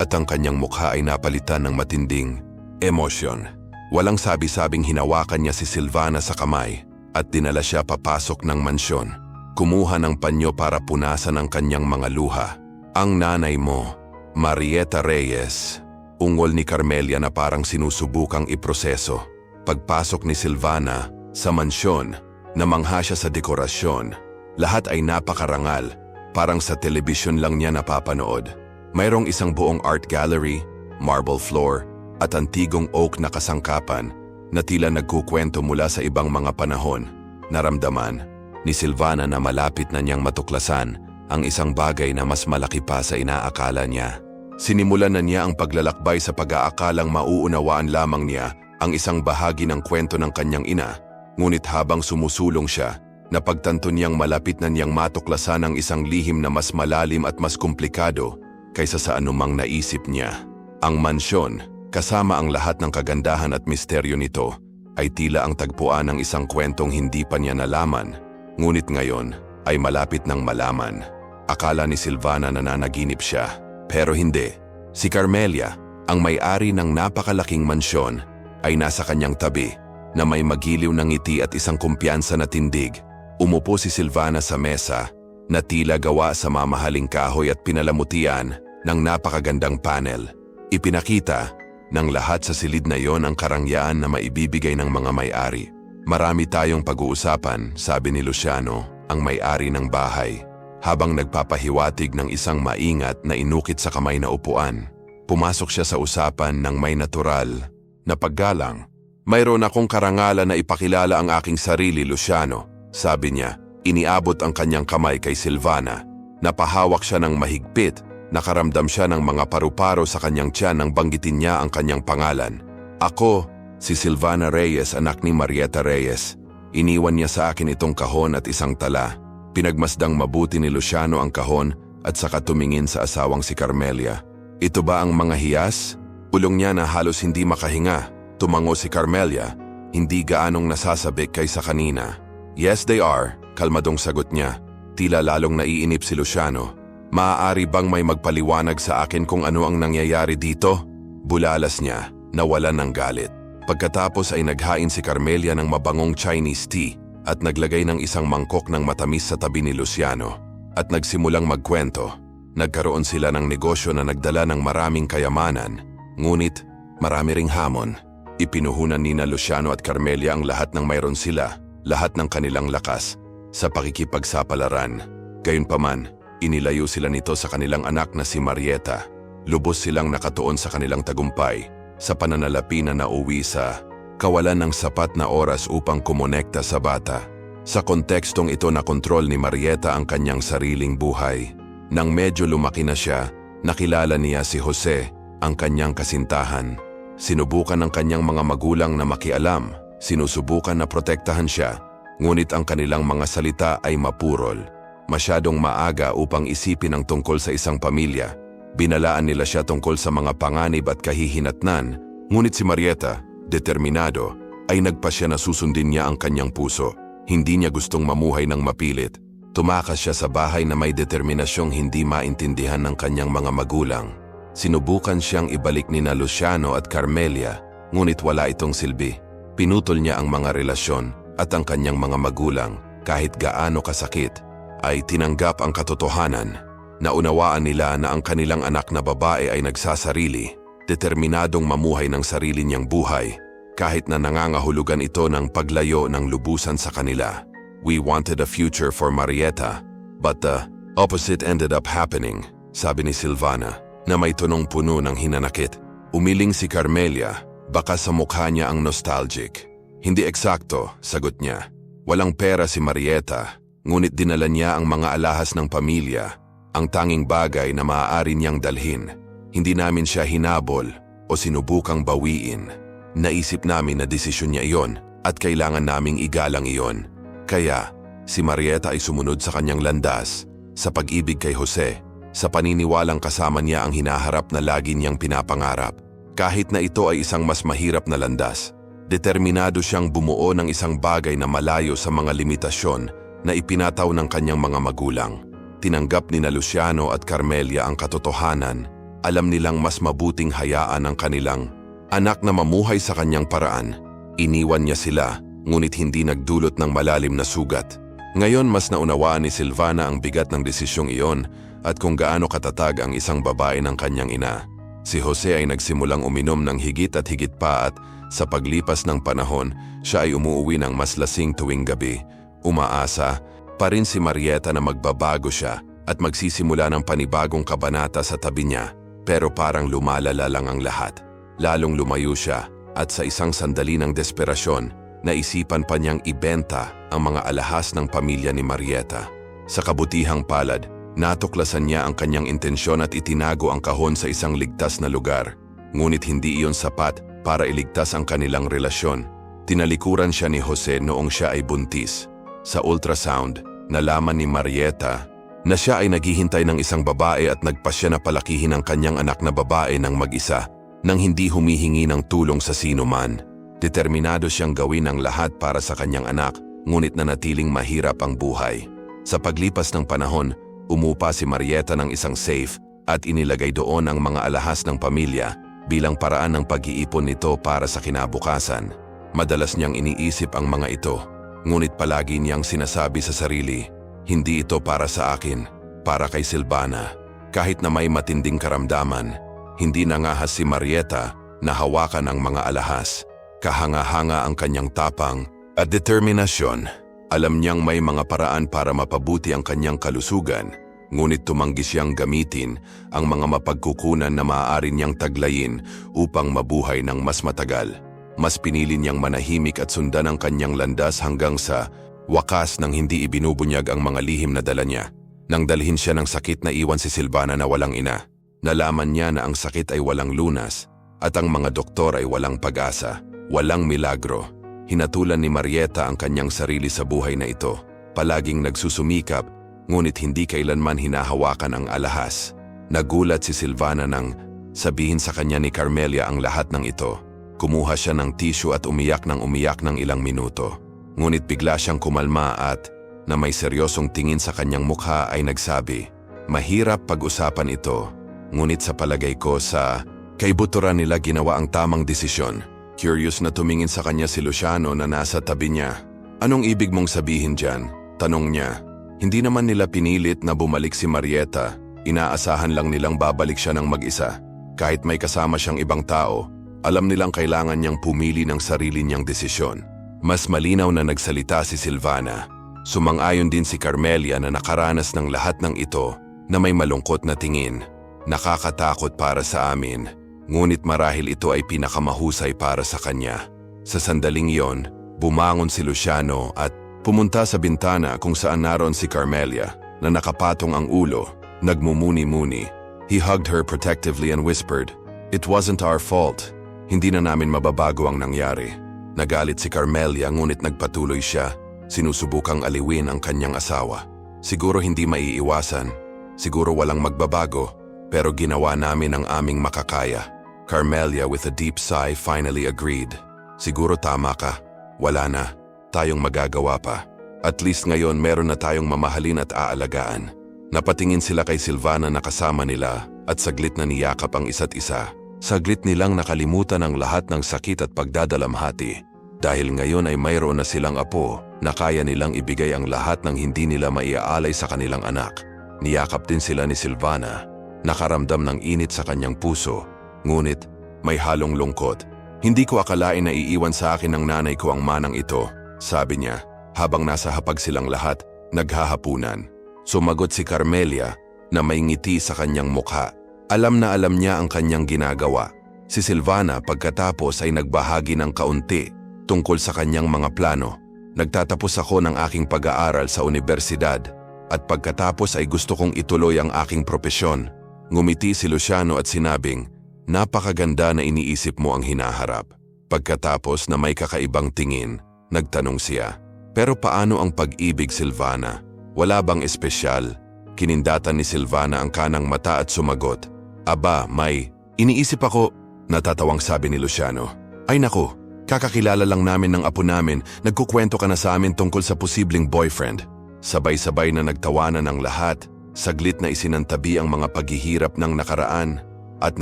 at ang kanyang mukha ay napalitan ng matinding emosyon. Walang sabi-sabing hinawakan niya si Silvana sa kamay at dinala siya papasok ng mansyon. Kumuha ng panyo para punasan ang kanyang mga luha. "Ang nanay mo, Marieta Reyes," ungol ni Carmelia na parang sinusubukang iproseso. Pagpasok ni Silvana sa mansyon, namangha siya sa dekorasyon. Lahat ay napakarangal, parang sa telebisyon lang niya napapanood. Mayroong isang buong art gallery, marble floor, at antigong oak na kasangkapan na tila nagkukwento mula sa ibang mga panahon. Naramdaman ni Silvana na malapit na niyang matuklasan ang isang bagay na mas malaki pa sa inaakala niya. Sinimulan na niya ang paglalakbay sa pag-aakalang mauunawaan lamang niya ang isang bahagi ng kwento ng kanyang ina, ngunit habang sumusulong siya, napagtanto niyang malapit na niyang matuklasan ang isang lihim na mas malalim at mas komplikado kaysa sa anumang naisip niya. Ang mansyon, kasama ang lahat ng kagandahan at misteryo nito, ay tila ang tagpuan ng isang kwentong hindi pa niya nalaman, ngunit ngayon ay malapit ng malaman. Akala ni Silvana na nanaginip siya, pero hindi. Si Carmelia, ang may-ari ng napakalaking mansyon, ay nasa kanyang tabi na may magiliw ng ngiti at isang kumpiyansa na tindig. Umupo si Silvana sa mesa na tila gawa sa mamahaling kahoy at pinalamutian ng napakagandang panel. Ipinakita ng lahat sa silid na yon ang karangyaan na maibibigay ng mga may-ari. Marami tayong pag-uusapan, sabi ni Luciano, ang may-ari ng bahay, habang nagpapahiwatig ng isang maingat na inukit sa kamay na upuan. Pumasok siya sa usapan ng may natural na paggalang. Mayroon akong karangalan na ipakilala ang aking sarili, Luciano, sabi niya. Iniabot ang kanyang kamay kay Silvana. Napahawak siya ng mahigpit. Nakaramdam siya ng mga paru-paro sa kanyang tiyan nang banggitin niya ang kanyang pangalan. Ako, si Silvana Reyes, anak ni Marieta Reyes. Iniwan niya sa akin itong kahon at isang tala. Pinagmasdang mabuti ni Luciano ang kahon at saka tumingin sa asawang si Carmelia. Ito ba ang mga hiyas? Ulong niya na halos hindi makahinga. Tumango si Carmelia, hindi gaanong nasasabik kaysa kanina. Yes, they are, kalmadong sagot niya. Tila lalong naiinip si Luciano. Maaari bang may magpaliwanag sa akin kung ano ang nangyayari dito? Bulalas niya, nawalan ng galit. Pagkatapos ay naghain si Carmelia ng mabangong Chinese tea at naglagay ng isang mangkok ng matamis sa tabi ni Luciano. At nagsimulang magkwento. Nagkaroon sila ng negosyo na nagdala ng maraming kayamanan, ngunit marami ring hamon. Ipinuhunan ni Luciano at Carmelia ang lahat ng mayroon sila, lahat ng kanilang lakas, sa pakikipagsapalaran. Gayunpaman, inilayo sila nito sa kanilang anak na si Marieta. Lubos silang nakatuon sa kanilang tagumpay, sa pananalapi na nauwi sa kawalan ng sapat na oras upang kumonekta sa bata. Sa kontekstong ito na kontrol ni Marieta ang kanyang sariling buhay. Nang medyo lumaki na siya, nakilala niya si Jose, ang kanyang kasintahan. Sinubukan ng kanyang mga magulang na makialam, sinusubukan na protektahan siya, ngunit ang kanilang mga salita ay mapurol. Masyadong maaga upang isipin ang tungkol sa isang pamilya. Binalaan nila siya tungkol sa mga panganib at kahihinatnan, ngunit si Marieta, determinado, ay nagpasya na susundin niya ang kanyang puso. Hindi niya gustong mamuhay ng mapilit. Tumakas siya sa bahay na may determinasyong hindi maintindihan ng kanyang mga magulang. Sinubukan siyang ibalik ni Luciano at Carmelia, ngunit wala itong silbi. Pinutol niya ang mga relasyon at ang kanyang mga magulang, kahit gaano kasakit, ay tinanggap ang katotohanan. Naunawaan nila na ang kanilang anak na babae ay nagsasarili, determinadong mamuhay ng sarili niyang buhay, kahit na nangangahulugan ito ng paglayo ng lubusan sa kanila. We wanted a future for Marieta, but the opposite ended up happening, sabi ni Silvana, na may tonong puno ng hinanakit. Umiling si Carmelia, baka sa mukha niya ang nostalgic. Hindi eksakto, sagot niya. Walang pera si Marieta, ngunit dinala niya ang mga alahas ng pamilya, ang tanging bagay na maaari niyang dalhin. Hindi namin siya hinabol o sinubukang bawiin. Naisip namin na desisyon niya iyon at kailangan naming igalang iyon. Kaya, si Marieta ay sumunod sa kanyang landas, sa pag-ibig kay Jose, sa paniniwalang kasama niya ang hinaharap na lagi niyang pinapangarap. Kahit na ito ay isang mas mahirap na landas, determinado siyang bumuo ng isang bagay na malayo sa mga limitasyon na ipinataw ng kanyang mga magulang. Tinanggap ni Luciano at Carmelia ang katotohanan. Alam nilang mas mabuting hayaan ang kanilang anak na mamuhay sa kanyang paraan. Iniwan niya sila, ngunit hindi nagdulot ng malalim na sugat. Ngayon mas naunawaan ni Silvana ang bigat ng desisyong iyon at kung gaano katatag ang isang babae ng kanyang ina. Si Jose ay nagsimulang uminom ng higit at higit pa at sa paglipas ng panahon, siya ay umuuwi ng mas lasing tuwing gabi. Umaasa pa rin si Marieta na magbabago siya at magsisimula ng panibagong kabanata sa tabi niya. Pero parang lumalala lang ang lahat. Lalong lumayo siya at sa isang sandali ng desperasyon, naisipan pa niyang ibenta ang mga alahas ng pamilya ni Marieta. Sa kabutihang palad, natuklasan niya ang kanyang intensyon at itinago ang kahon sa isang ligtas na lugar. Ngunit hindi iyon sapat para iligtas ang kanilang relasyon. Tinalikuran siya ni Jose noong siya ay buntis. Sa ultrasound, nalaman ni Marieta na siya ay naghihintay ng isang babae at nagpasya na palakihin ang kanyang anak na babae ng mag-isa nang hindi humihingi ng tulong sa sino man. Determinado siyang gawin ang lahat para sa kanyang anak, ngunit nanatiling mahirap ang buhay. Sa paglipas ng panahon, umupa si Marieta ng isang safe at inilagay doon ang mga alahas ng pamilya bilang paraan ng pag-iipon nito para sa kinabukasan. Madalas niyang iniisip ang mga ito, ngunit palagi niyang sinasabi sa sarili, hindi ito para sa akin, para kay Silvana. Kahit na may matinding karamdaman, hindi nangahas si Marieta na hawakan ang mga alahas. Kahanga-hanga ang kanyang tapang at determinasyon. Alam niyang may mga paraan para mapabuti ang kanyang kalusugan, ngunit tumanggi siyang gamitin ang mga mapagkukunan na maaari niyang taglayin upang mabuhay ng mas matagal. Mas pinili niyang manahimik at sundan ang kanyang landas hanggang sa wakas nang hindi ibinubunyag ang mga lihim na dala niya. Nang dalhin siya ng sakit na iwan si Silvana na walang ina, nalaman niya na ang sakit ay walang lunas at ang mga doktor ay walang pag-asa, walang milagro. Hinatulan ni Marieta ang kanyang sarili sa buhay na ito. Palaging nagsusumikap, ngunit hindi kailanman hinahawakan ang alahas. Nagulat si Silvana nang sabihin sa kanya ni Carmelia ang lahat ng ito. Kumuha siya ng tissue at umiyak ng ilang minuto. Ngunit bigla siyang kumalma at, na may seryosong tingin sa kanyang mukha ay nagsabi, mahirap pag-usapan ito, ngunit sa palagay ko sa kaibuturan nila ginawa ang tamang desisyon. Curious na tumingin sa kanya si Luciano na nasa tabi niya. Anong ibig mong sabihin dyan? Tanong niya. Hindi naman nila pinilit na bumalik si Marieta. Inaasahan lang nilang babalik siya ng mag-isa. Kahit may kasama siyang ibang tao, alam nilang kailangan niyang pumili ng sarili niyang desisyon. Mas malinaw na nagsalita si Silvana. Sumang-ayon din si Carmelia na nakaranas ng lahat ng ito na may malungkot na tingin. Nakakatakot para sa amin, ngunit marahil ito ay pinakamahusay para sa kanya. Sa sandaling iyon, bumangon si Luciano at pumunta sa bintana kung saan naroon si Carmelia na nakapatong ang ulo, nagmumuni-muni. He hugged her protectively and whispered, "It wasn't our fault. Hindi na namin mababago ang nangyari." Nagalit si Carmelia ngunit nagpatuloy siya, sinusubukang aliwin ang kanyang asawa. Siguro hindi maiiwasan, siguro walang magbabago, pero ginawa namin ang aming makakaya. Carmelia with a deep sigh finally agreed. Siguro tama ka, wala na, tayong magagawa pa. At least ngayon meron na tayong mamahalin at aalagaan. Napatingin sila kay Silvana na kasama nila at saglit na niyakap ang isa't isa. Saglit nilang nakalimutan ang lahat ng sakit at pagdadalamhati. Dahil ngayon ay mayroon na silang apo na kaya nilang ibigay ang lahat ng hindi nila maiaalay sa kanilang anak. Niyakap din sila ni Silvana. Nakaramdam ng init sa kanyang puso. Ngunit may halong lungkot. Hindi ko akalain na iiwan sa akin ng nanay ko ang manang ito, sabi niya. Habang nasa hapag silang lahat, naghahapunan. Sumagot si Carmelia na may ngiti sa kanyang mukha. Alam na alam niya ang kanyang ginagawa. Si Silvana pagkatapos ay nagbahagi ng kaunti tungkol sa kanyang mga plano. Nagtatapos ako ng aking pag-aaral sa universidad at pagkatapos ay gusto kong ituloy ang aking propesyon. Ngumiti si Luciano at sinabing, napakaganda na iniisip mo ang hinaharap. Pagkatapos na may kakaibang tingin, nagtanong siya, pero paano ang pag-ibig, Silvana? Wala bang espesyal? Kinindatan ni Silvana ang kanang mata at sumagot, aba, may iniisip ako, natatawang sabi ni Luciano. Ay naku, kakakilala lang namin ng apo namin, nagkukwento ka na sa amin tungkol sa posibleng boyfriend. Sabay-sabay na nagtawanan ang lahat, saglit na isinantabi ang mga paghihirap ng nakaraan at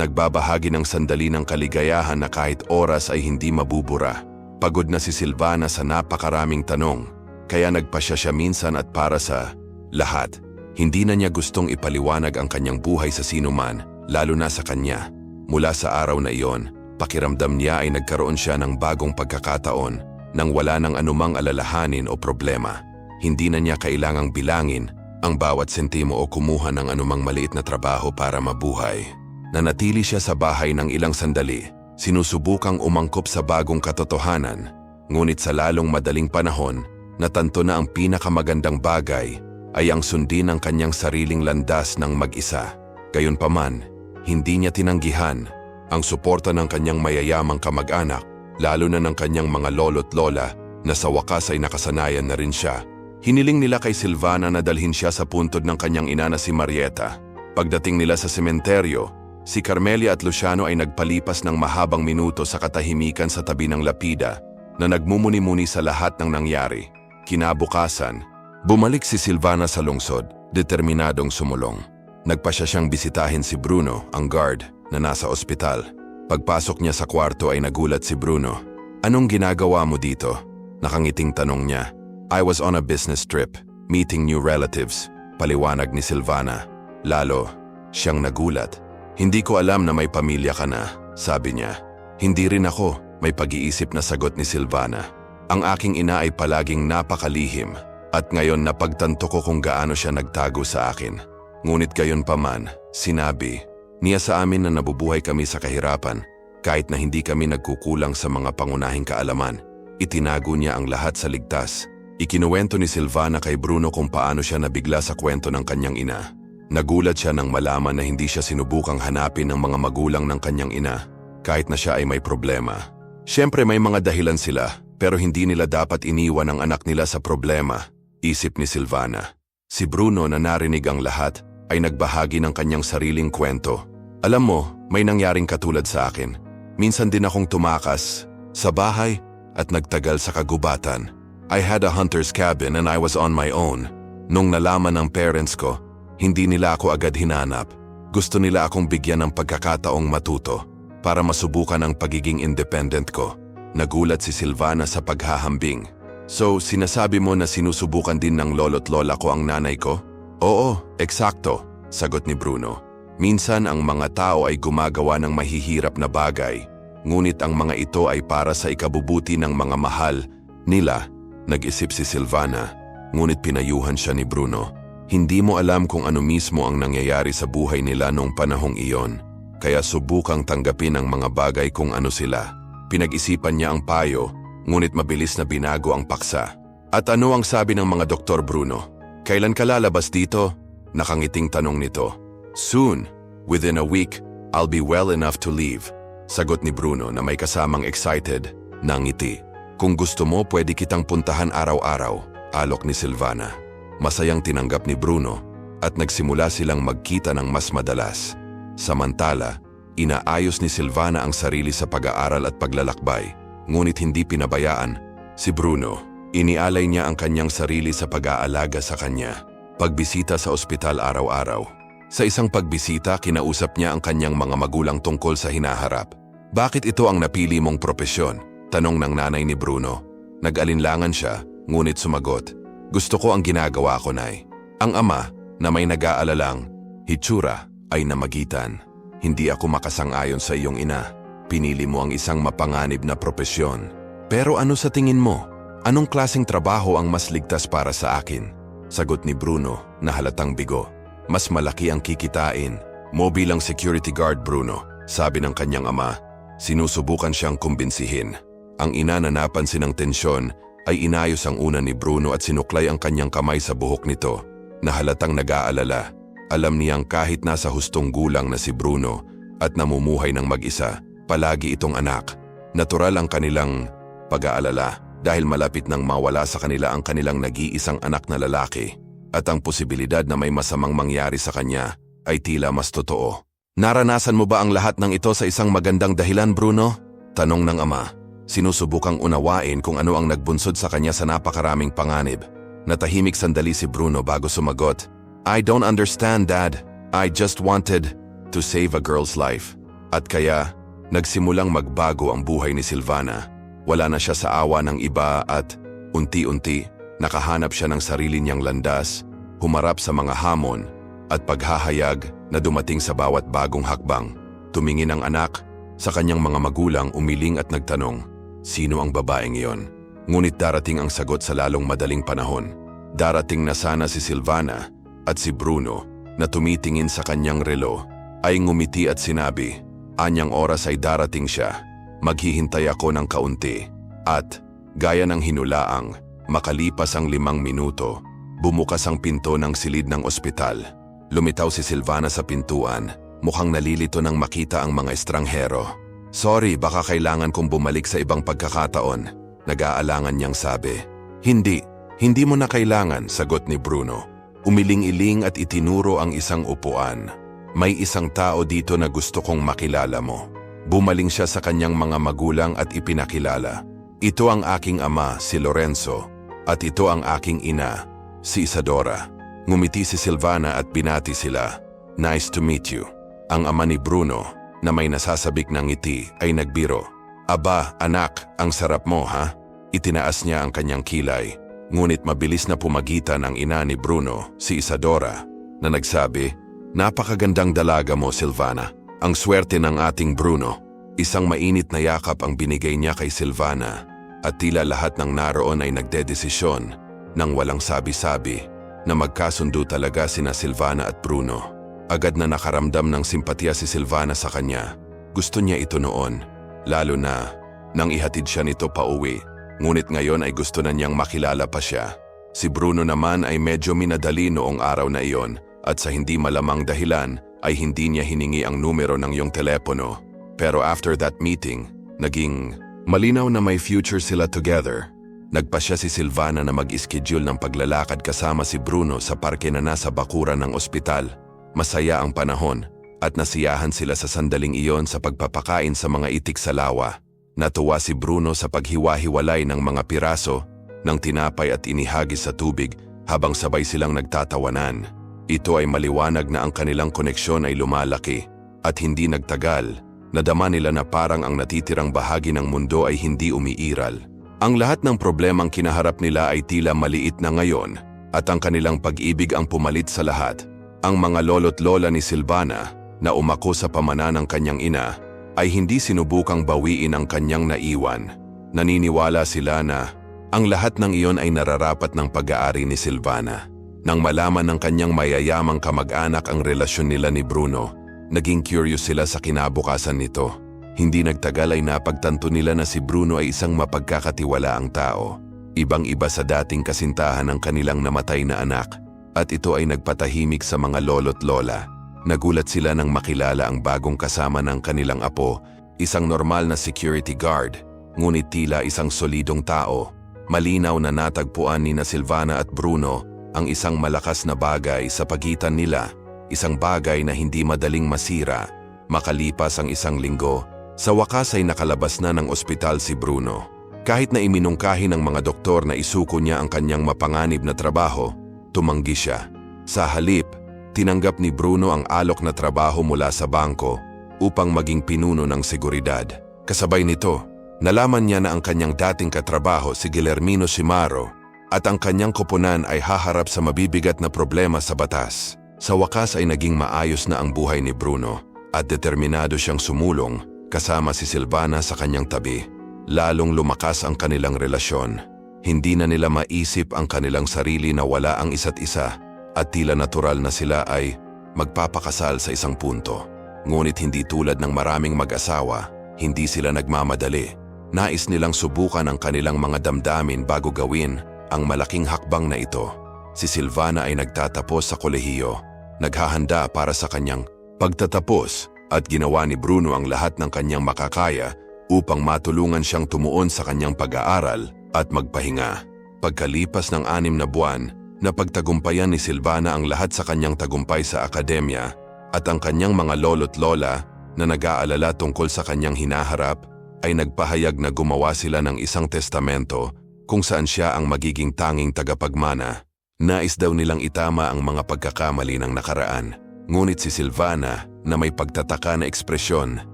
nagbabahagi ng sandali ng kaligayahan na kahit oras ay hindi mabubura. Pagod na si Silvana sa napakaraming tanong, kaya nagpasya siya minsan at para sa lahat. Hindi na niya gustong ipaliwanag ang kanyang buhay sa sinuman, lalo na sa kanya. Mula sa araw na iyon, pakiramdam niya ay nagkaroon siya ng bagong pagkakataon nang wala ng anumang alalahanin o problema. Hindi na niya kailangang bilangin ang bawat sentimo o kumuha ng anumang maliit na trabaho para mabuhay. Nanatili siya sa bahay ng ilang sandali, sinusubukang umangkop sa bagong katotohanan. Ngunit sa lalong madaling panahon, natanto na ang pinakamagandang bagay ay ang sundin ang kanyang sariling landas ng mag-isa. Gayunpaman, hindi niya tinanggihan ang suporta ng kanyang mayayamang kamag-anak, lalo na ng kanyang mga lolo't lola na sa wakas ay nakasanayan na rin siya. Hiniling nila kay Silvana na dalhin siya sa puntod ng kanyang ina na si Marieta. Pagdating nila sa sementeryo, si Carmelia at Luciano ay nagpalipas ng mahabang minuto sa katahimikan sa tabi ng lapida na nagmumuni-muni sa lahat ng nangyari. Kinabukasan, bumalik si Silvana sa lungsod, determinadong sumulong. Nagpasya siyang bisitahin si Bruno, ang guard, na nasa ospital. Pagpasok niya sa kwarto ay nagulat si Bruno. "Anong ginagawa mo dito?" Nakangiting tanong niya. "I was on a business trip, meeting new relatives," paliwanag ni Silvana. Lalo siyang nagulat. "Hindi ko alam na may pamilya ka na," sabi niya. "Hindi rin ako," may pag-iisip na sagot ni Silvana. "Ang aking ina ay palaging napakalihim at ngayon napagtanto ko kung gaano siya nagtago sa akin. Ngunit gayon pa man, sinabi niya sa amin na nabubuhay kami sa kahirapan kahit na hindi kami nagkukulang sa mga pangunahing kaalaman. Itinago niya ang lahat sa ligtas." Ikinuwento ni Silvana kay Bruno kung paano siya nabigla sa kwento ng kanyang ina. Nagulat siya nang malaman na hindi siya sinubukang hanapin ng mga magulang ng kanyang ina kahit na siya ay may problema. Siyempre may mga dahilan sila pero hindi nila dapat iniwan ang anak nila sa problema, isip ni Silvana. Si Bruno na narinig ang lahat ay nagbahagi ng kanyang sariling kwento. "Alam mo, may nangyaring katulad sa akin. Minsan din akong tumakas sa bahay at nagtagal sa kagubatan. I had a hunter's cabin and I was on my own. Nung nalaman ng parents ko, hindi nila ako agad hinanap. Gusto nila akong bigyan ng pagkakataong matuto para masubukan ang pagiging independent ko." Nagulat si Silvana sa paghahambing. "So, sinasabi mo na sinusubukan din ng lolo't lola ko ang nanay ko?" "Oo, eksakto," sagot ni Bruno. "Minsan ang mga tao ay gumagawa ng mahihirap na bagay, ngunit ang mga ito ay para sa ikabubuti ng mga mahal nila." Nag-isip si Silvana, ngunit pinayuhan siya ni Bruno. "Hindi mo alam kung ano mismo ang nangyayari sa buhay nila noong panahong iyon, kaya subukang tanggapin ang mga bagay kung ano sila." Pinag-isipan niya ang payo, ngunit mabilis na binago ang paksa. "At ano ang sabi ng mga doktor, Bruno? Kailan ka lalabas dito?" Nakangiting tanong nito. "Soon. Within a week, I'll be well enough to leave," sagot ni Bruno na may kasamang excited na ngiti. "Kung gusto mo, pwede kitang puntahan araw-araw," alok ni Silvana. Masayang tinanggap ni Bruno at nagsimula silang magkita ng mas madalas. Samantala, inaayos ni Silvana ang sarili sa pag-aaral at paglalakbay, ngunit hindi pinabayaan si Bruno. Inialay niya ang kanyang sarili sa pag-aalaga sa kanya. Pagbisita sa ospital araw-araw. Sa isang pagbisita, kinausap niya ang kanyang mga magulang tungkol sa hinaharap. "Bakit ito ang napili mong propesyon?" tanong ng nanay ni Bruno. Nag-alinlangan siya, ngunit sumagot, "Gusto ko ang ginagawa ko, Nay." Ang ama, na may nag-aalalang hitsura, ay namagitan. "Hindi ako makasang-ayon sa iyong ina. Pinili mo ang isang mapanganib na propesyon. Pero ano sa tingin mo? Anong klaseng trabaho ang mas ligtas para sa akin?" Sagot ni Bruno na halatang bigo. "Mas malaki ang kikitain mo bilang security guard, Bruno," sabi ng kanyang ama. Sinusubukan siyang kumbinsihin. Ang ina na napansin ng tensyon ay inayos ang una ni Bruno at sinuklay ang kanyang kamay sa buhok nito na halatang nag-aalala. Alam niyang kahit nasa hustong gulang na si Bruno at namumuhay ng mag-isa, palagi itong anak. Natural ang kanilang pag-aalala dahil malapit nang mawala sa kanila ang kanilang nag-iisang anak na lalaki at ang posibilidad na may masamang mangyari sa kanya ay tila mas totoo. "Naranasan mo ba ang lahat ng ito sa isang magandang dahilan, Bruno?" tanong ng ama. Sinusubukang unawain kung ano ang nagbunsod sa kanya sa napakaraming panganib. Natahimik sandali si Bruno bago sumagot. "I don't understand, Dad. I just wanted to save a girl's life." At kaya, nagsimulang magbago ang buhay ni Silvana. Wala na siya sa awa ng iba at, unti-unti, nakahanap siya ng sarili niyang landas, humarap sa mga hamon, at paghahayag na dumating sa bawat bagong hakbang. Tumingin ang anak sa kanyang mga magulang, umiling at nagtanong, "Sino ang babaeng iyon?" Ngunit darating ang sagot sa lalong madaling panahon. Darating na sana si Silvana at si Bruno na tumitingin sa kanyang relo ay ngumiti at sinabi, "Anyang oras ay darating siya. Maghihintay ako ng kaunti." At Gaya ng hinulaang, makalipas ang 5 minuto, bumukas ang pinto ng silid ng ospital. Lumitaw si Silvana sa pintuan, mukhang nalilito nang makita ang mga estranghero. "Sorry, baka kailangan kong bumalik sa ibang pagkakataon," nag-aalangan niyang sabi. Hindi mo na kailangan," sagot ni Bruno. Umiling-iling at itinuro ang isang upuan. "May isang tao dito na gusto kong makilala mo." Bumaling siya sa kanyang mga magulang at ipinakilala. "Ito ang aking ama, si Lorenzo, at ito ang aking ina, si Isadora." Ngumiti si Silvana at binati sila. "Nice to meet you." Ang ama ni Bruno, na may nasasabik ng ngiti, ay nagbiro. "Aba, anak, ang sarap mo ha?" Itinaas niya ang kanyang kilay. Ngunit mabilis na pumagitan ang ina ni Bruno, si Isadora, na nagsabi, "Napakagandang dalaga mo, Silvana. Ang swerte ng ating Bruno." Isang mainit na yakap ang binigay niya kay Silvana at tila lahat ng naroon ay nagdedesisyon nang walang sabi-sabi na magkasundo talaga sina Silvana at Bruno. Agad na nakaramdam ng simpatya si Silvana sa kanya. Gusto niya ito noon, lalo na nang ihatid siya nito pauwi. Ngunit ngayon ay gusto na niyang makilala pa siya. Si Bruno naman ay medyo minadali noong araw na iyon at sa hindi malamang dahilan ay hindi niya hiningi ang numero ng iyong telepono. Pero after that meeting, naging malinaw na may future sila together. Nagpasya si Silvana na mag-schedule ng paglalakad kasama si Bruno sa parke na nasa bakuran ng ospital. Masaya ang panahon at nasiyahan sila sa sandaling iyon sa pagpapakain sa mga itik sa lawa. Natuwa si Bruno sa paghiwa-hiwalay ng mga piraso ng tinapay at inihagis sa tubig habang sabay silang nagtatawanan. Ito ay maliwanag na ang kanilang koneksyon ay lumalaki at hindi nagtagal. Nadama nila na parang ang natitirang bahagi ng mundo ay hindi umiiral. Ang lahat ng problemang kinaharap nila ay tila maliit na ngayon at ang kanilang pag-ibig ang pumalit sa lahat. Ang mga lolo't lola ni Silvana na umako sa pamana ng kanyang ina ay hindi sinubukang bawiin ang kanyang naiwan. Naniniwala sila na ang lahat ng iyon ay nararapat ng pag-aari ni Silvana. Nang malaman ng kanyang mayayamang kamag-anak ang relasyon nila ni Bruno, naging curious sila sa kinabukasan nito. Hindi nagtagal ay napagtanto nila na si Bruno ay isang mapagkakatiwalaang tao. Ibang-iba sa dating kasintahan ng kanilang namatay na anak at ito ay nagpatahimik sa mga lolo't lola. Nagulat sila nang makilala ang bagong kasama ng kanilang apo, isang normal na security guard, ngunit tila isang solidong tao. Malinaw na natagpuan ni na Silvana at Bruno ang isang malakas na bagay sa pagitan nila, isang bagay na hindi madaling masira. Makalipas ang 1 linggo, sa wakas ay nakalabas na ng ospital si Bruno. Kahit na iminungkahi ng mga doktor na isuko niya ang kanyang mapanganib na trabaho, tumanggi siya. Sa halip, tinanggap ni Bruno ang alok na trabaho mula sa bangko upang maging pinuno ng seguridad. Kasabay nito, nalaman niya na ang kanyang dating katrabaho si Guillermino Simaro at ang kanyang koponan ay haharap sa mabibigat na problema sa batas. Sa wakas ay naging maayos na ang buhay ni Bruno at determinado siyang sumulong kasama si Silvana sa kanyang tabi. Lalong lumakas ang kanilang relasyon. Hindi na nila maisip ang kanilang sarili na wala ang isa't isa at tila natural na sila ay magpapakasal sa isang punto. Ngunit hindi tulad ng maraming mag-asawa, hindi sila nagmamadali. Nais nilang subukan ang kanilang mga damdamin bago gawin ang malaking hakbang na ito. Si Silvana ay nagtatapos sa kolehiyo, naghahanda para sa kanyang pagtatapos at ginawa ni Bruno ang lahat ng kanyang makakaya upang matulungan siyang tumuon sa kanyang pag-aaral at magpahinga. Pagkalipas ng 6 na buwan, napagtagumpayan ni Silvana ang lahat sa kanyang tagumpay sa akademya at ang kanyang mga lolo't lola na nag-aalala tungkol sa kanyang hinaharap ay nagpahayag na gumawa sila ng isang testamento kung saan siya ang magiging tanging tagapagmana. Nais daw nilang itama ang mga pagkakamali ng nakaraan. Ngunit si Silvana na may pagtataka na ekspresyon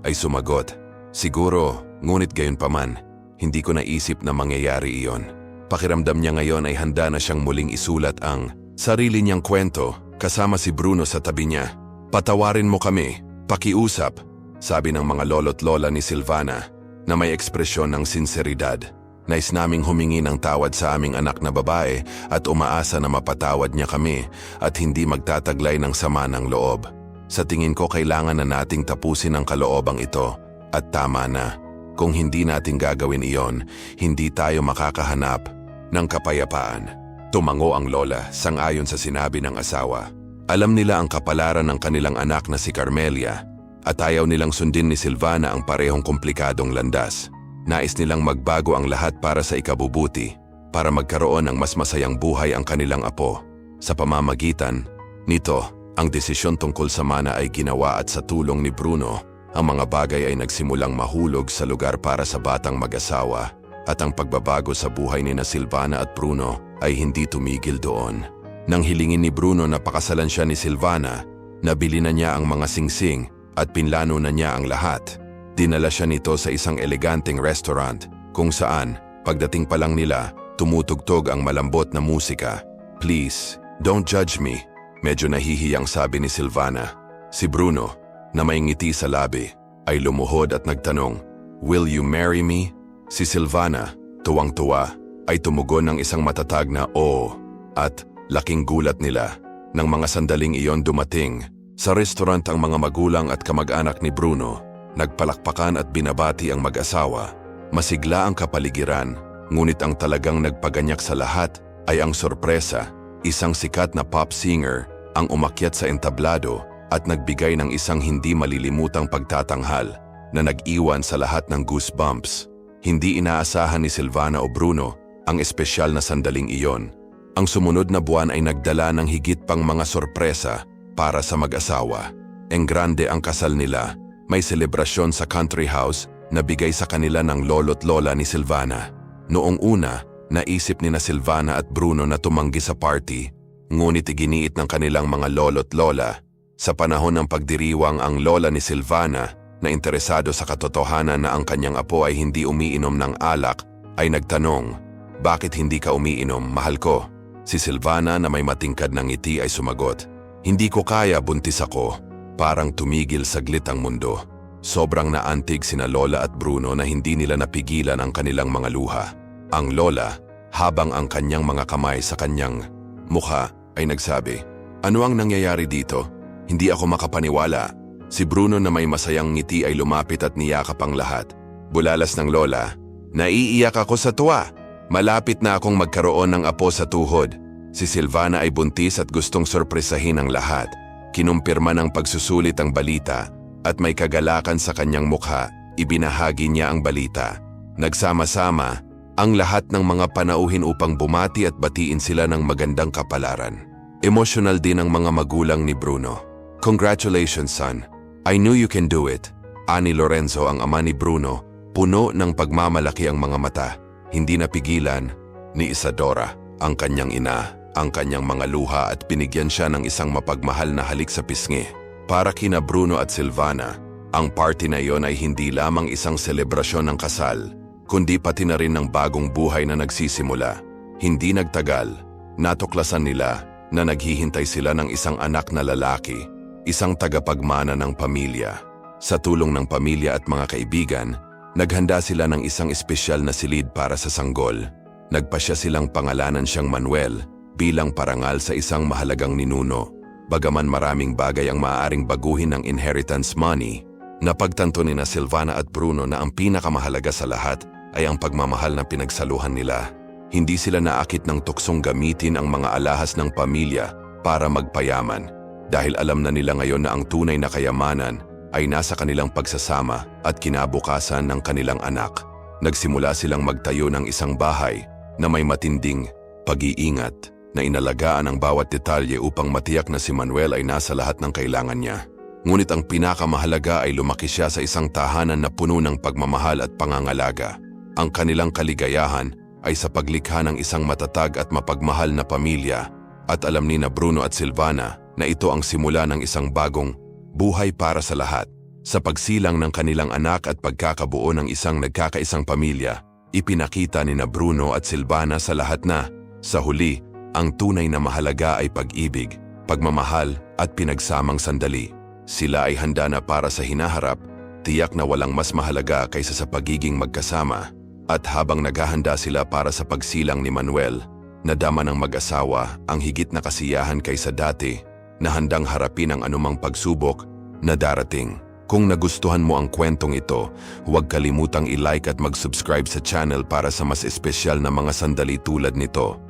ay sumagot, "Siguro, ngunit gayon pa man, hindi ko naisip na mangyayari iyon." Pakiramdam niya ngayon ay handa na siyang muling isulat ang sarili niyang kwento kasama si Bruno sa tabi niya. "Patawarin mo kami, pakiusap," sabi ng mga lolo't lola ni Silvana na may ekspresyon ng sinseridad. "Nais naming humingi ng tawad sa aming anak na babae at umaasa na mapatawad niya kami at hindi magtataglay ng sama ng loob. Sa tingin ko kailangan na nating tapusin ang kaloobang ito at tama na." Kung hindi natin gagawin iyon, hindi tayo makakahanap ng kapayapaan. Tumango ang lola sang-ayon sa sinabi ng asawa. Alam nila ang kapalaran ng kanilang anak na si Carmelia at ayaw nilang sundin ni Silvana ang parehong komplikadong landas. Nais nilang magbago ang lahat para sa ikabubuti, para magkaroon ng mas masayang buhay ang kanilang apo. Sa pamamagitan nito, ang desisyon tungkol sa mana ay ginawa at sa tulong ni Bruno, ang mga bagay ay nagsimulang mahulog sa lugar para sa batang mag-asawa at ang pagbabago sa buhay ni Silvana at Bruno ay hindi tumigil doon. Nang hilingin ni Bruno na pakasalan siya ni Silvana, nabili na niya ang mga singsing at pinlano na niya ang lahat. Dinala siya nito sa isang eleganteng restaurant kung saan, pagdating pa lang nila, tumutugtog ang malambot na musika. "Please, don't judge me," medyo nahihiyang sabi ni Silvana. Si Bruno, na may ngiti sa labi, ay lumuhod at nagtanong, "Will you marry me?" Si Silvana, tuwang-tuwa, ay tumugon ng isang matatag na "Oo," at laking gulat nila. Nang mga sandaling iyon dumating, sa restaurant ang mga magulang at kamag-anak ni Bruno, nagpalakpakan at binabati ang mag-asawa. Masigla ang kapaligiran, ngunit ang talagang nagpaganyak sa lahat ay ang sorpresa. Isang sikat na pop singer ang umakyat sa entablado at nagbigay ng isang hindi malilimutang pagtatanghal na nag-iwan sa lahat ng goosebumps. Hindi inaasahan ni Silvana o Bruno ang espesyal na sandaling iyon. Ang sumunod na buwan ay nagdala ng higit pang mga sorpresa para sa mag-asawa. Enggrande ang kasal nila, may selebrasyon sa country house na bigay sa kanila ng lolo't lola ni Silvana. Noong una, naisip ni Silvana at Bruno na tumanggi sa party, ngunit iginiit ng kanilang mga lolo't lola. Sa panahon ng pagdiriwang ang lola ni Silvana, na interesado sa katotohanan na ang kanyang apo ay hindi umiinom ng alak, ay nagtanong, "Bakit hindi ka umiinom, mahal ko?" Si Silvana na may matingkad ng ngiti ay sumagot, "Hindi ko kaya, buntis ako." Parang tumigil saglit ang mundo. Sobrang naantig sina Lola at Bruno na hindi nila napigilan ang kanilang mga luha. Ang lola, habang ang kanyang mga kamay sa kanyang mukha, ay nagsabi, "Ano ang nangyayari dito? Hindi ako makapaniwala." Si Bruno na may masayang ngiti ay lumapit at niyakap ang lahat. Bulalas ng lola, "Naiiyak ako sa tuwa. Malapit na akong magkaroon ng apo sa tuhod." Si Silvana ay buntis at gustong sorpresahin ang lahat. Kinumpirma ng pagsusulit ang balita at may kagalakan sa kanyang mukha, ibinahagi niya ang balita. Nagsama-sama ang lahat ng mga panauhin upang bumati at batiin sila ng magandang kapalaran. Emosyonal din ang mga magulang ni Bruno. "Congratulations, son. I knew you can do it." Ani Lorenzo, ang ama ni Bruno, puno ng pagmamalaki ang mga mata. Hindi napigilan ni Isadora, ang kanyang ina, ang kanyang mga luha at binigyan siya ng isang mapagmahal na halik sa pisngi. Para kina Bruno at Silvana, ang party na iyon ay hindi lamang isang selebrasyon ng kasal, kundi pati na rin ng bagong buhay na nagsisimula. Hindi nagtagal, natuklasan nila na naghihintay sila ng isang anak na lalaki, isang tagapagmana ng pamilya. Sa tulong ng pamilya at mga kaibigan, naghanda sila ng isang espesyal na silid para sa sanggol. Nagpasya silang pangalanan siyang Manuel bilang parangal sa isang mahalagang ninuno. Bagaman maraming bagay ang maaaring baguhin ng inheritance money, napagtanto ni Silvana at Bruno na ang pinakamahalaga sa lahat ay ang pagmamahal na pinagsaluhan nila. Hindi sila naakit ng tuksong gamitin ang mga alahas ng pamilya para magpayaman, dahil alam na nila ngayon na ang tunay na kayamanan ay nasa kanilang pagsasama at kinabukasan ng kanilang anak. Nagsimula silang magtayo ng isang bahay na may matinding pag-iingat na inalagaan ang bawat detalye upang matiyak na si Manuel ay nasa lahat ng kailangan niya. Ngunit ang pinakamahalaga ay lumaki siya sa isang tahanan na puno ng pagmamahal at pangangalaga. Ang kanilang kaligayahan ay sa paglikha ng isang matatag at mapagmahal na pamilya, at alam ni Bruno at Silvana na ito ang simula ng isang bagong buhay para sa lahat. Sa pagsilang ng kanilang anak at pagkakabuo ng isang nagkakaisang pamilya, ipinakita ni Bruno at Silvana sa lahat na, sa huli, ang tunay na mahalaga ay pag-ibig, pagmamahal at pinagsamang sandali. Sila ay handa na para sa hinaharap, tiyak na walang mas mahalaga kaysa sa pagiging magkasama. At habang naghahanda sila para sa pagsilang ni Manuel, nadama ng mag-asawa ang higit na kasiyahan kaysa dati, na handang harapin ang anumang pagsubok na darating. Kung nagustuhan mo ang kwentong ito, huwag kalimutang i-like at mag-subscribe sa channel para sa mas espesyal na mga sandali tulad nito.